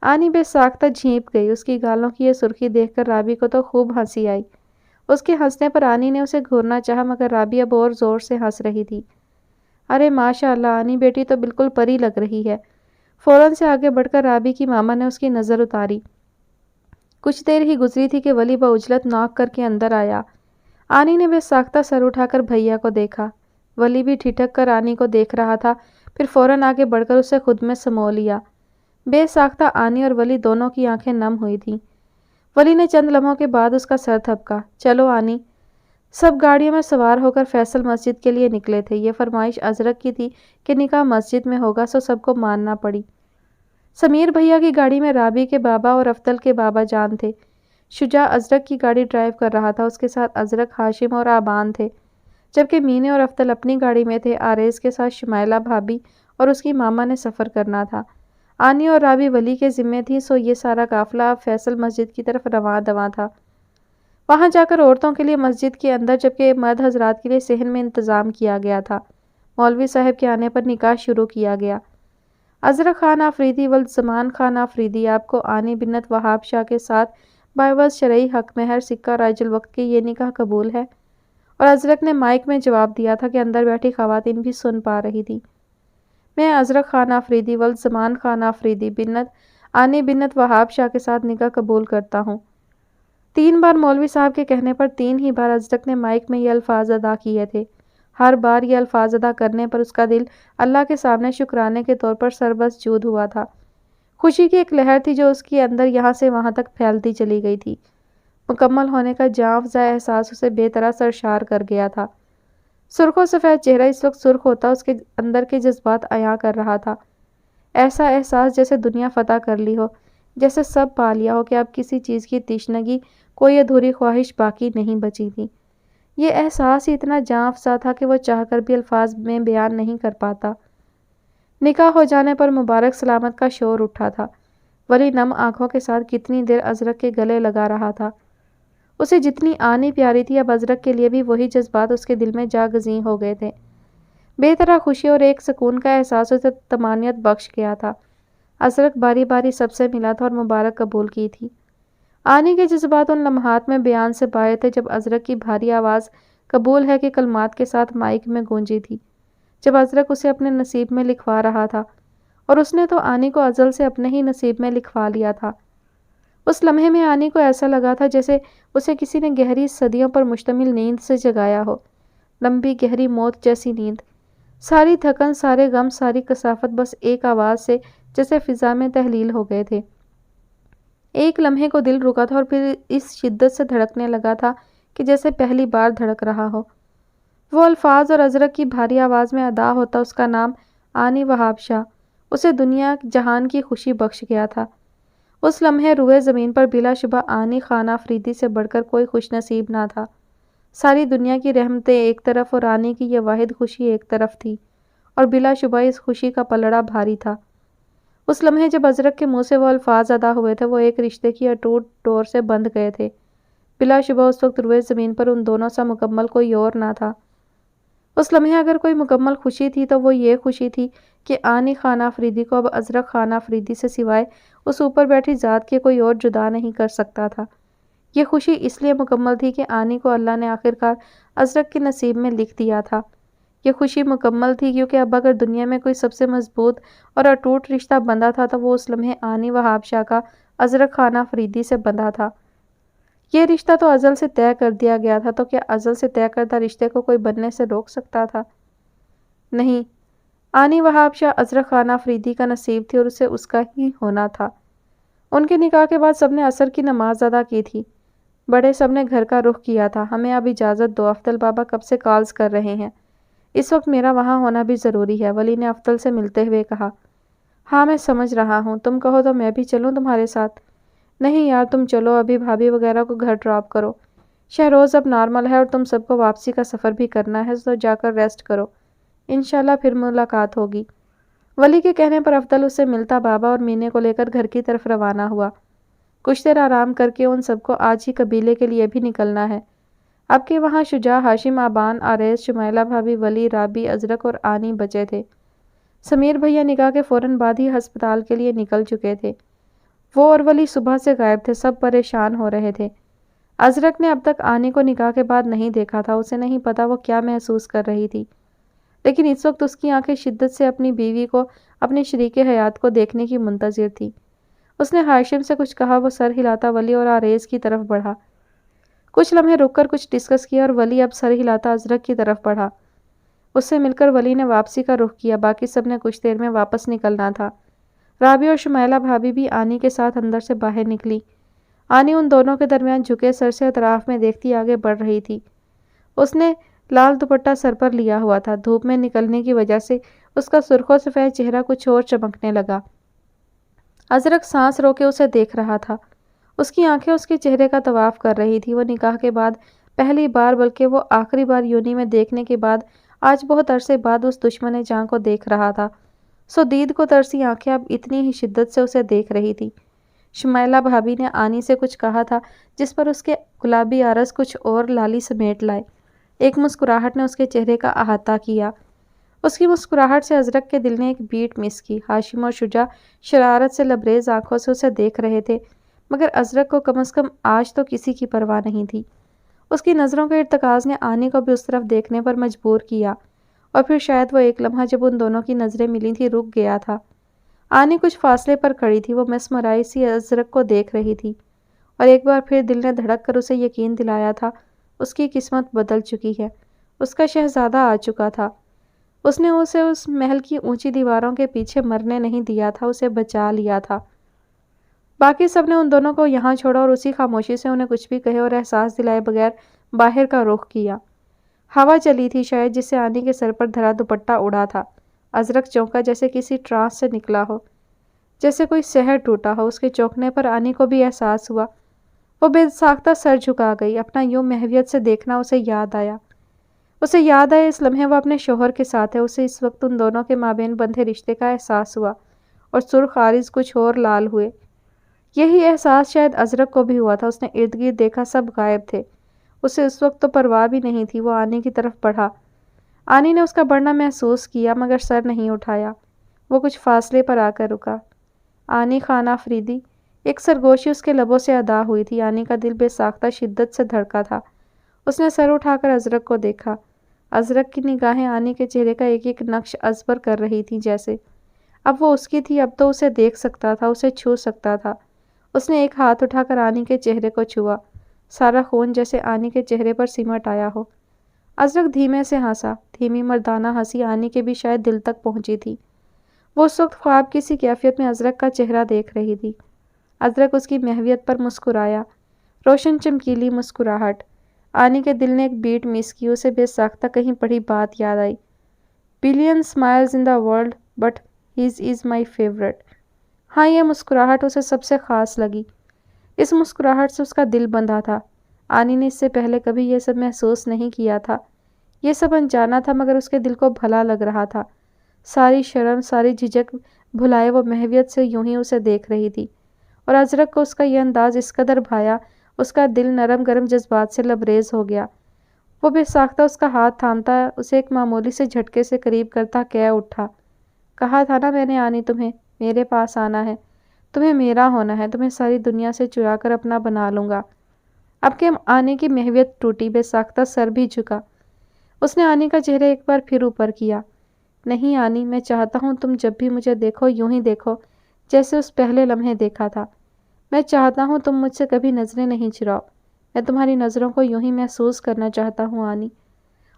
آنی بے ساختہ جھینپ گئی۔ اس کی گالوں کی یہ سرخی دیکھ کر رابی کو تو خوب ہنسی آئی۔ اس کے ہنسنے پر آنی نے اسے گھورنا چاہا، مگر رابی اب اور زور سے ہنس رہی تھی۔ ارے ماشاء اللہ آنی بیٹی تو بالکل پری لگ رہی ہے۔ فوراً سے آگے بڑھ کر رابی کی ماما نے اس کی نظر اتاری۔ کچھ دیر ہی گزری تھی کہ ولی بعجلت ناک کر کے اندر آیا۔ آنی نے بے ساختہ سر اٹھا کر بھیا کو دیکھا۔ ولی بھی ٹھٹک کر آنی کو دیکھ رہا تھا، پھر فوراً آگے بڑھ کر اسے خود میں سمو لیا۔ بے ساختہ آنی اور ولی دونوں کی آنکھیں نم ہوئی تھیں۔ ولی نے چند لمحوں کے بعد اس کا سر تھپکا۔ چلو آنی۔ سب گاڑیوں میں سوار ہو کر فیصل مسجد کے لیے نکلے تھے۔ یہ فرمائش ازرق کی تھی کہ نکاح مسجد میں ہوگا، سو سب کو ماننا پڑی۔ سمیر بھیا کی گاڑی میں رابی کے بابا اور افضل کے بابا جان تھے۔ شجاع ازرق کی گاڑی ڈرائیو کر رہا تھا، اس کے ساتھ ازرق، ہاشم اور آبان تھے، جبکہ مینے اور افضل اپنی گاڑی میں تھے۔ آریز کے ساتھ شمائلہ بھابی اور اس کی ماما نے سفر کرنا تھا۔ آنی اور رابی ولی کے ذمے تھی، سو یہ سارا قافلہ اب فیصل مسجد کی طرف رواں دواں تھا۔ وہاں جا کر عورتوں کے لیے مسجد کے اندر، جبکہ مرد حضرات کے لیے صحن میں انتظام کیا گیا تھا۔ مولوی صاحب کے آنے پر نکاح شروع کیا گیا۔ ازرق خان آفریدی ولد زمان خان آفریدی آپ کو آنی بنت وہاب شاہ کے ساتھ باعوض شرعی حق مہر سکہ رائج الوقت کے یہ نکاح قبول ہے؟ اور ازرق نے مائک میں جواب دیا تھا کہ اندر بیٹھی خواتین بھی سن پا رہی تھی۔ میں ازرق خان آفریدی ولد زمان خان آفریدی بنت آنی بنت وہاب شاہ کے ساتھ نکاح قبول کرتا ہوں۔ 3 بار مولوی صاحب کے کہنے پر 3 ہی بار ازرق نے مائک میں یہ الفاظ ادا کیے تھے۔ ہر بار یہ الفاظ ادا کرنے پر اس کا دل اللہ کے سامنے شکرانے کے طور پر سربسجود ہوا تھا۔ خوشی کی ایک لہر تھی جو اس کے اندر یہاں سے وہاں تک پھیلتی چلی گئی تھی۔ مکمل ہونے کا جاں افزا احساس اسے بے طرح سرشار کر گیا تھا۔ سرخ و سفید چہرہ اس وقت سرخ ہوتا اس کے اندر کے جذبات عیاں کر رہا تھا۔ ایسا احساس جیسے دنیا فتح کر لی ہو، جیسے سب پا لیا ہو کہ اب کسی چیز کی تشنگی، کوئی ادھوری خواہش باقی نہیں بچی تھی۔ یہ احساس ہی اتنا جاں افزا تھا کہ وہ چاہ کر بھی الفاظ میں بیان نہیں کر پاتا۔ نکاح ہو جانے پر مبارک سلامت کا شور اٹھا تھا۔ ولی نم آنکھوں کے ساتھ کتنی دیر ازرق کے گلے لگا رہا تھا۔ اسے جتنی آنی پیاری تھی، اب ازرق کے لیے بھی وہی جذبات اس کے دل میں جاگزیں ہو گئے تھے۔ بے طرح خوشی اور ایک سکون کا احساس اسے طمانینت بخش گیا تھا۔ ازرق باری باری سب سے ملا تھا اور مبارک قبول کی تھی۔ آنی کے جذبات ان لمحات میں بیان سے باہر تھے جب ازرق کی بھاری آواز قبول ہے کہ کلمات کے ساتھ مائک میں گونجی تھی، جب ازرق اسے اپنے نصیب میں لکھوا رہا تھا، اور اس نے تو آنی کو ازل سے اپنے ہی نصیب میں لکھوا لیا تھا۔ اس لمحے میں آنی کو ایسا لگا تھا جیسے اسے کسی نے گہری صدیوں پر مشتمل نیند سے جگایا ہو، لمبی گہری موت جیسی نیند۔ ساری تھکن، سارے غم، ساری کثافت بس ایک آواز سے جیسے فضا میں تحلیل ہو گئے تھے۔ ایک لمحے کو دل رکا تھا اور پھر اس شدت سے دھڑکنے لگا تھا کہ جیسے پہلی بار دھڑک رہا ہو۔ وہ الفاظ اور ازرق کی بھاری آواز میں ادا ہوتا اس کا نام آنی وہاب شاہ اسے دنیا جہان کی خوشی بخش گیا تھا۔ اس لمحے روئے زمین پر بلا شبہ آنی خان آفریدی سے بڑھ کر کوئی خوش نصیب نہ تھا۔ ساری دنیا کی رحمتیں ایک طرف اور آنی کی یہ واحد خوشی ایک طرف تھی، اور بلا شبہ اس خوشی کا پلڑا بھاری تھا۔ اس لمحے جب ازرق کے منہ سے وہ الفاظ ادا ہوئے تھے، وہ ایک رشتے کی اٹوٹ ڈور سے بندھ گئے تھے۔ بلا شبہ اس وقت روئے زمین پر ان دونوں سا مکمل کوئی اور نہ تھا۔ اس لمحے اگر کوئی مکمل خوشی تھی تو وہ یہ خوشی تھی کہ آنی خان آفریدی کو اب ازرق خان آفریدی سے سوائے اس اوپر بیٹھی ذات کے کوئی اور جدا نہیں کر سکتا تھا۔ یہ خوشی اس لیے مکمل تھی کہ آنی کو اللہ نے آخرکار ازرق کے نصیب میں لکھ دیا تھا۔ یہ خوشی مکمل تھی کیونکہ اب اگر دنیا میں کوئی سب سے مضبوط اور اٹوٹ رشتہ بندھا تھا تو وہ اس لمحے آنی وہاب شاہ کا ازرق خان آفریدی سے بندھا تھا۔ یہ رشتہ تو ازل سے طے کر دیا گیا تھا، تو کیا ازل سے طے کردہ رشتے کو کوئی بننے سے روک سکتا تھا؟ نہیں، آنی وہاب شاہ ازرق خان آفریدی کا نصیب تھی اور اسے اس کا ہی ہونا تھا۔ ان کے نکاح کے بعد سب نے عصر کی نماز ادا کی تھی، بڑے سب نے گھر کا رخ کیا تھا۔ ہمیں اب اجازت دو، افضل بابا کب سے کالز کر رہے ہیں، اس وقت میرا وہاں ہونا بھی ضروری ہے، ولی نے افضل سے ملتے ہوئے کہا۔ ہاں میں سمجھ رہا ہوں، تم کہو تو میں بھی چلوں تمہارے ساتھ؟ نہیں یار تم چلو، ابھی بھابھی وغیرہ کو گھر ڈراپ کرو۔ شہروز اب نارمل ہے اور تم سب کو واپسی کا سفر بھی کرنا ہے، تو جا کر ریسٹ کرو، انشاءاللہ پھر ملاقات ہوگی۔ ولی کے کہنے پر افضل اس سے ملتا بابا اور مینے کو لے کر گھر کی طرف روانہ ہوا۔ کچھ دیر آرام کر کے ان سب کو آج ہی قبیلے کے لیے بھی نکلنا ہے۔ اب کے وہاں شجاع، ہاشم، آبان، آریز، شمائلہ بھابھی، ولی، رابی، ازرق اور آنی بچے تھے۔ سمیر بھیا نکاح کے فوراً بعد ہی ہسپتال کے لیے نکل چکے تھے۔ وہ اور ولی صبح سے غائب تھے، سب پریشان ہو رہے تھے۔ ازرق نے اب تک آنی کو نکاح کے بعد نہیں دیکھا تھا، اسے نہیں پتا وہ کیا محسوس کر رہی تھی، لیکن اس وقت اس کی آنکھیں شدت سے اپنی بیوی کو، اپنے شریک حیات کو دیکھنے کی منتظر تھی۔ اس نے ہاشم سے کچھ کہا، وہ سر ہلاتا ولی اور آریز کی طرف بڑھا۔ کچھ لمحے رک کر کچھ ڈسکس کیا اور ولی اب سر ہلاتا ازرق کی طرف بڑھا۔ اس سے مل کر ولی نے واپسی کا رخ کیا، باقی سب نے کچھ دیر میں واپس نکلنا تھا۔ رابی اور شمائلہ بھابھی بھی آنی کے ساتھ اندر سے باہر نکلی۔ آنی ان دونوں کے درمیان جھکے سر سے اطراف میں دیکھتی آگے بڑھ رہی تھی۔ اس نے لال دوپٹہ سر پر لیا ہوا تھا، دھوپ میں نکلنے کی وجہ سے اس کا سرخ و سفید چہرہ کچھ اور چمکنے لگا۔ ازرق سانس روکے اسے دیکھ رہا تھا، اس کی آنکھیں اس کے چہرے کا طواف کر رہی تھی۔ وہ نکاح کے بعد پہلی بار بلکہ وہ آخری بار یونی میں دیکھنے کے بعد آج بہت عرصے بعد اس دشمن جاں کو دیکھ رہا تھا، سو دید کو ترسی آنکھیں اب اتنی ہی شدت سے اسے دیکھ رہی تھی۔ شمائلہ بھابھی نے آنی سے کچھ کہا تھا جس پر اس کے گلابی عارض کچھ اور لالی سمیٹ لائے۔ ایک مسکراہٹ نے اس کے چہرے کا احاطہ کیا۔ اس کی مسکراہٹ سے ازرق کے دل نے ایک بیٹ مس کی۔ ہاشم اور شجاع شرارت سے لبریز آنکھوں سے اسے دیکھ رہے تھے، مگر ازرق کو کم از کم آج تو کسی کی پرواہ نہیں تھی۔ اس کی نظروں کے ارتکاز نے آنی کو بھی اس طرف دیکھنے پر مجبور کیا، اور پھر شاید وہ ایک لمحہ جب ان دونوں کی نظریں ملی تھی رک گیا تھا۔ آنی کچھ فاصلے پر کھڑی تھی، وہ مسمرائی سی ازرق کو دیکھ رہی تھی، اور ایک بار پھر دل نے دھڑک کر اسے یقین دلایا تھا اس کی قسمت بدل چکی ہے، اس کا شہزادہ آ چکا تھا۔ اس نے اسے اس محل کی اونچی دیواروں کے پیچھے مرنے نہیں دیا تھا، اسے بچا لیا تھا۔ باقی سب نے ان دونوں کو یہاں چھوڑا اور اسی خاموشی سے انہیں کچھ بھی کہے اور احساس دلائے بغیر باہر کا رخ کیا۔ ہوا چلی تھی شاید، جس سے آنی کے سر پر دھرا دوپٹہ اڑا تھا۔ ازرق چونکا جیسے کسی ٹرانس سے نکلا ہو، جیسے کوئی سحر ٹوٹا ہو۔ اس کے چونکنے پر آنی کو بھی احساس ہوا۔ وہ بے ساختہ سر جھکا گئی، اپنا یوں محویت سے دیکھنا اسے یاد آیا۔ اسے یاد آیا اس لمحے وہ اپنے شوہر کے ساتھ ہے، اسے اس وقت ان دونوں کے مابین بندھے رشتے کا احساس ہوا، اور سرخ عارض کچھ اور لال ہوئے۔ یہی احساس شاید ازرق کو بھی ہوا تھا۔ اس نے ارد گرد دیکھا، سب غائب تھے، اسے اس وقت تو پرواہ بھی نہیں تھی۔ وہ آنی کی طرف بڑھا، آنی نے اس کا بڑھنا محسوس کیا مگر سر نہیں اٹھایا۔ وہ کچھ فاصلے پر آ کر رکا۔ آنی خان آفریدی، ایک سرگوشی اس کے لبوں سے ادا ہوئی تھی۔ آنی کا دل بے ساختہ شدت سے دھڑکا تھا۔ اس نے سر اٹھا کر ازرق کو دیکھا۔ ازرق کی نگاہیں آنی کے چہرے کا ایک ایک نقش ازبر کر رہی تھیں، جیسے اب وہ اس کی تھی، اب تو اسے دیکھ سکتا تھا، اسے چھو سکتا تھا۔ اس نے ایک ہاتھ اٹھا کر آنی کے چہرے کو چھوا، سارا خون جیسے آنی کے چہرے پر سمٹ آیا ہو۔ ازرق دھیمے سے ہنسا، دھیمی مردانہ ہنسی آنی کے بھی شاید دل تک پہنچی تھی۔ وہ اس وقت خواب کی سی کیفیت میں ازرق کا چہرہ دیکھ رہی تھی۔ ازرق اس کی محویت پر مسکرایا، روشن چمکیلی مسکراہٹ۔ آنی کے دل نے ایک بیٹ مس کی، اسے بے ساختہ کہیں پڑھی بات یاد آئی۔ Billion smiles in the world but his is my favourite. ہاں، یہ مسکراہٹ اسے سب سے خاص لگی۔ اس مسکراہٹ سے اس کا دل بندھا تھا۔ آنی نے اس سے پہلے کبھی یہ سب محسوس نہیں کیا تھا۔ یہ سب انجانا تھا، مگر اس کے دل کو بھلا لگ رہا تھا۔ ساری شرم، ساری جھجک بھلائے وہ محویت سے یوں ہی اسے دیکھ رہی تھی، اور ازرق کو اس کا یہ انداز اس قدر بھایا، اس کا دل نرم گرم جذبات سے لبریز ہو گیا۔ وہ بے ساختہ اس کا ہاتھ تھامتا، اسے ایک معمولی سے جھٹکے سے قریب کرتا کہہ اٹھا، کہا تھا نا میں نے آنی، تمہیں میرے پاس آنا ہے، تمہیں میرا ہونا ہے، تمہیں ساری دنیا سے چرا کر اپنا بنا لوں گا۔ اب کہ آنی کی محویت ٹوٹی، بے ساختہ سر بھی جھکا۔ اس نے آنی کا چہرہ ایک بار پھر اوپر کیا۔ نہیں آنی، میں چاہتا ہوں تم جب بھی مجھے دیکھو یوں ہی دیکھو جیسے اس پہلے لمحے دیکھا تھا۔ میں چاہتا ہوں تم مجھ سے کبھی نظریں نہیں چراؤ، میں تمہاری نظروں کو یوں ہی محسوس کرنا چاہتا ہوں آنی۔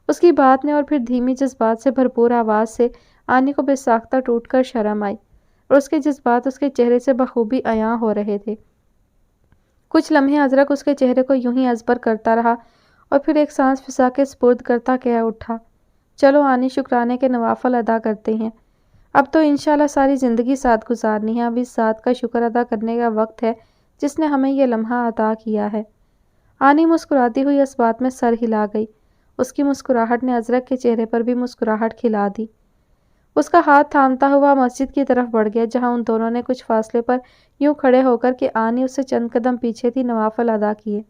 اس کی بات نے اور پھر دھیمی جذبات سے بھرپور آواز سے آنی کو بے ساختہ ٹوٹ کر شرم آئی، اور اس کے جذبات اس کے چہرے سے بخوبی عیاں ہو رہے تھے۔ کچھ لمحے ازرق اس کے چہرے کو یوں ہی ازبر کرتا رہا، اور پھر ایک سانس پھنسا کے سپرد کرتا کہہ اٹھا، چلو آنی، شکرانے کے نوافل ادا کرتے ہیں۔ اب تو انشاءاللہ ساری زندگی ساتھ گزارنی ہے، اب اس ذات کا شکر ادا کرنے کا وقت ہے جس نے ہمیں یہ لمحہ عطا کیا ہے۔ آنی مسکراتی ہوئی اس بات میں سر ہلا گئی۔ اس کی مسکراہٹ نے ازرق کے چہرے پر بھی مسکراہٹ کھلا دی۔ اس کا ہاتھ تھامتا ہوا مسجد کی طرف بڑھ گیا، جہاں ان دونوں نے کچھ فاصلے پر یوں کھڑے ہو کر کہ آنی اس سے چند قدم پیچھے تھی، نوافل ادا کیے۔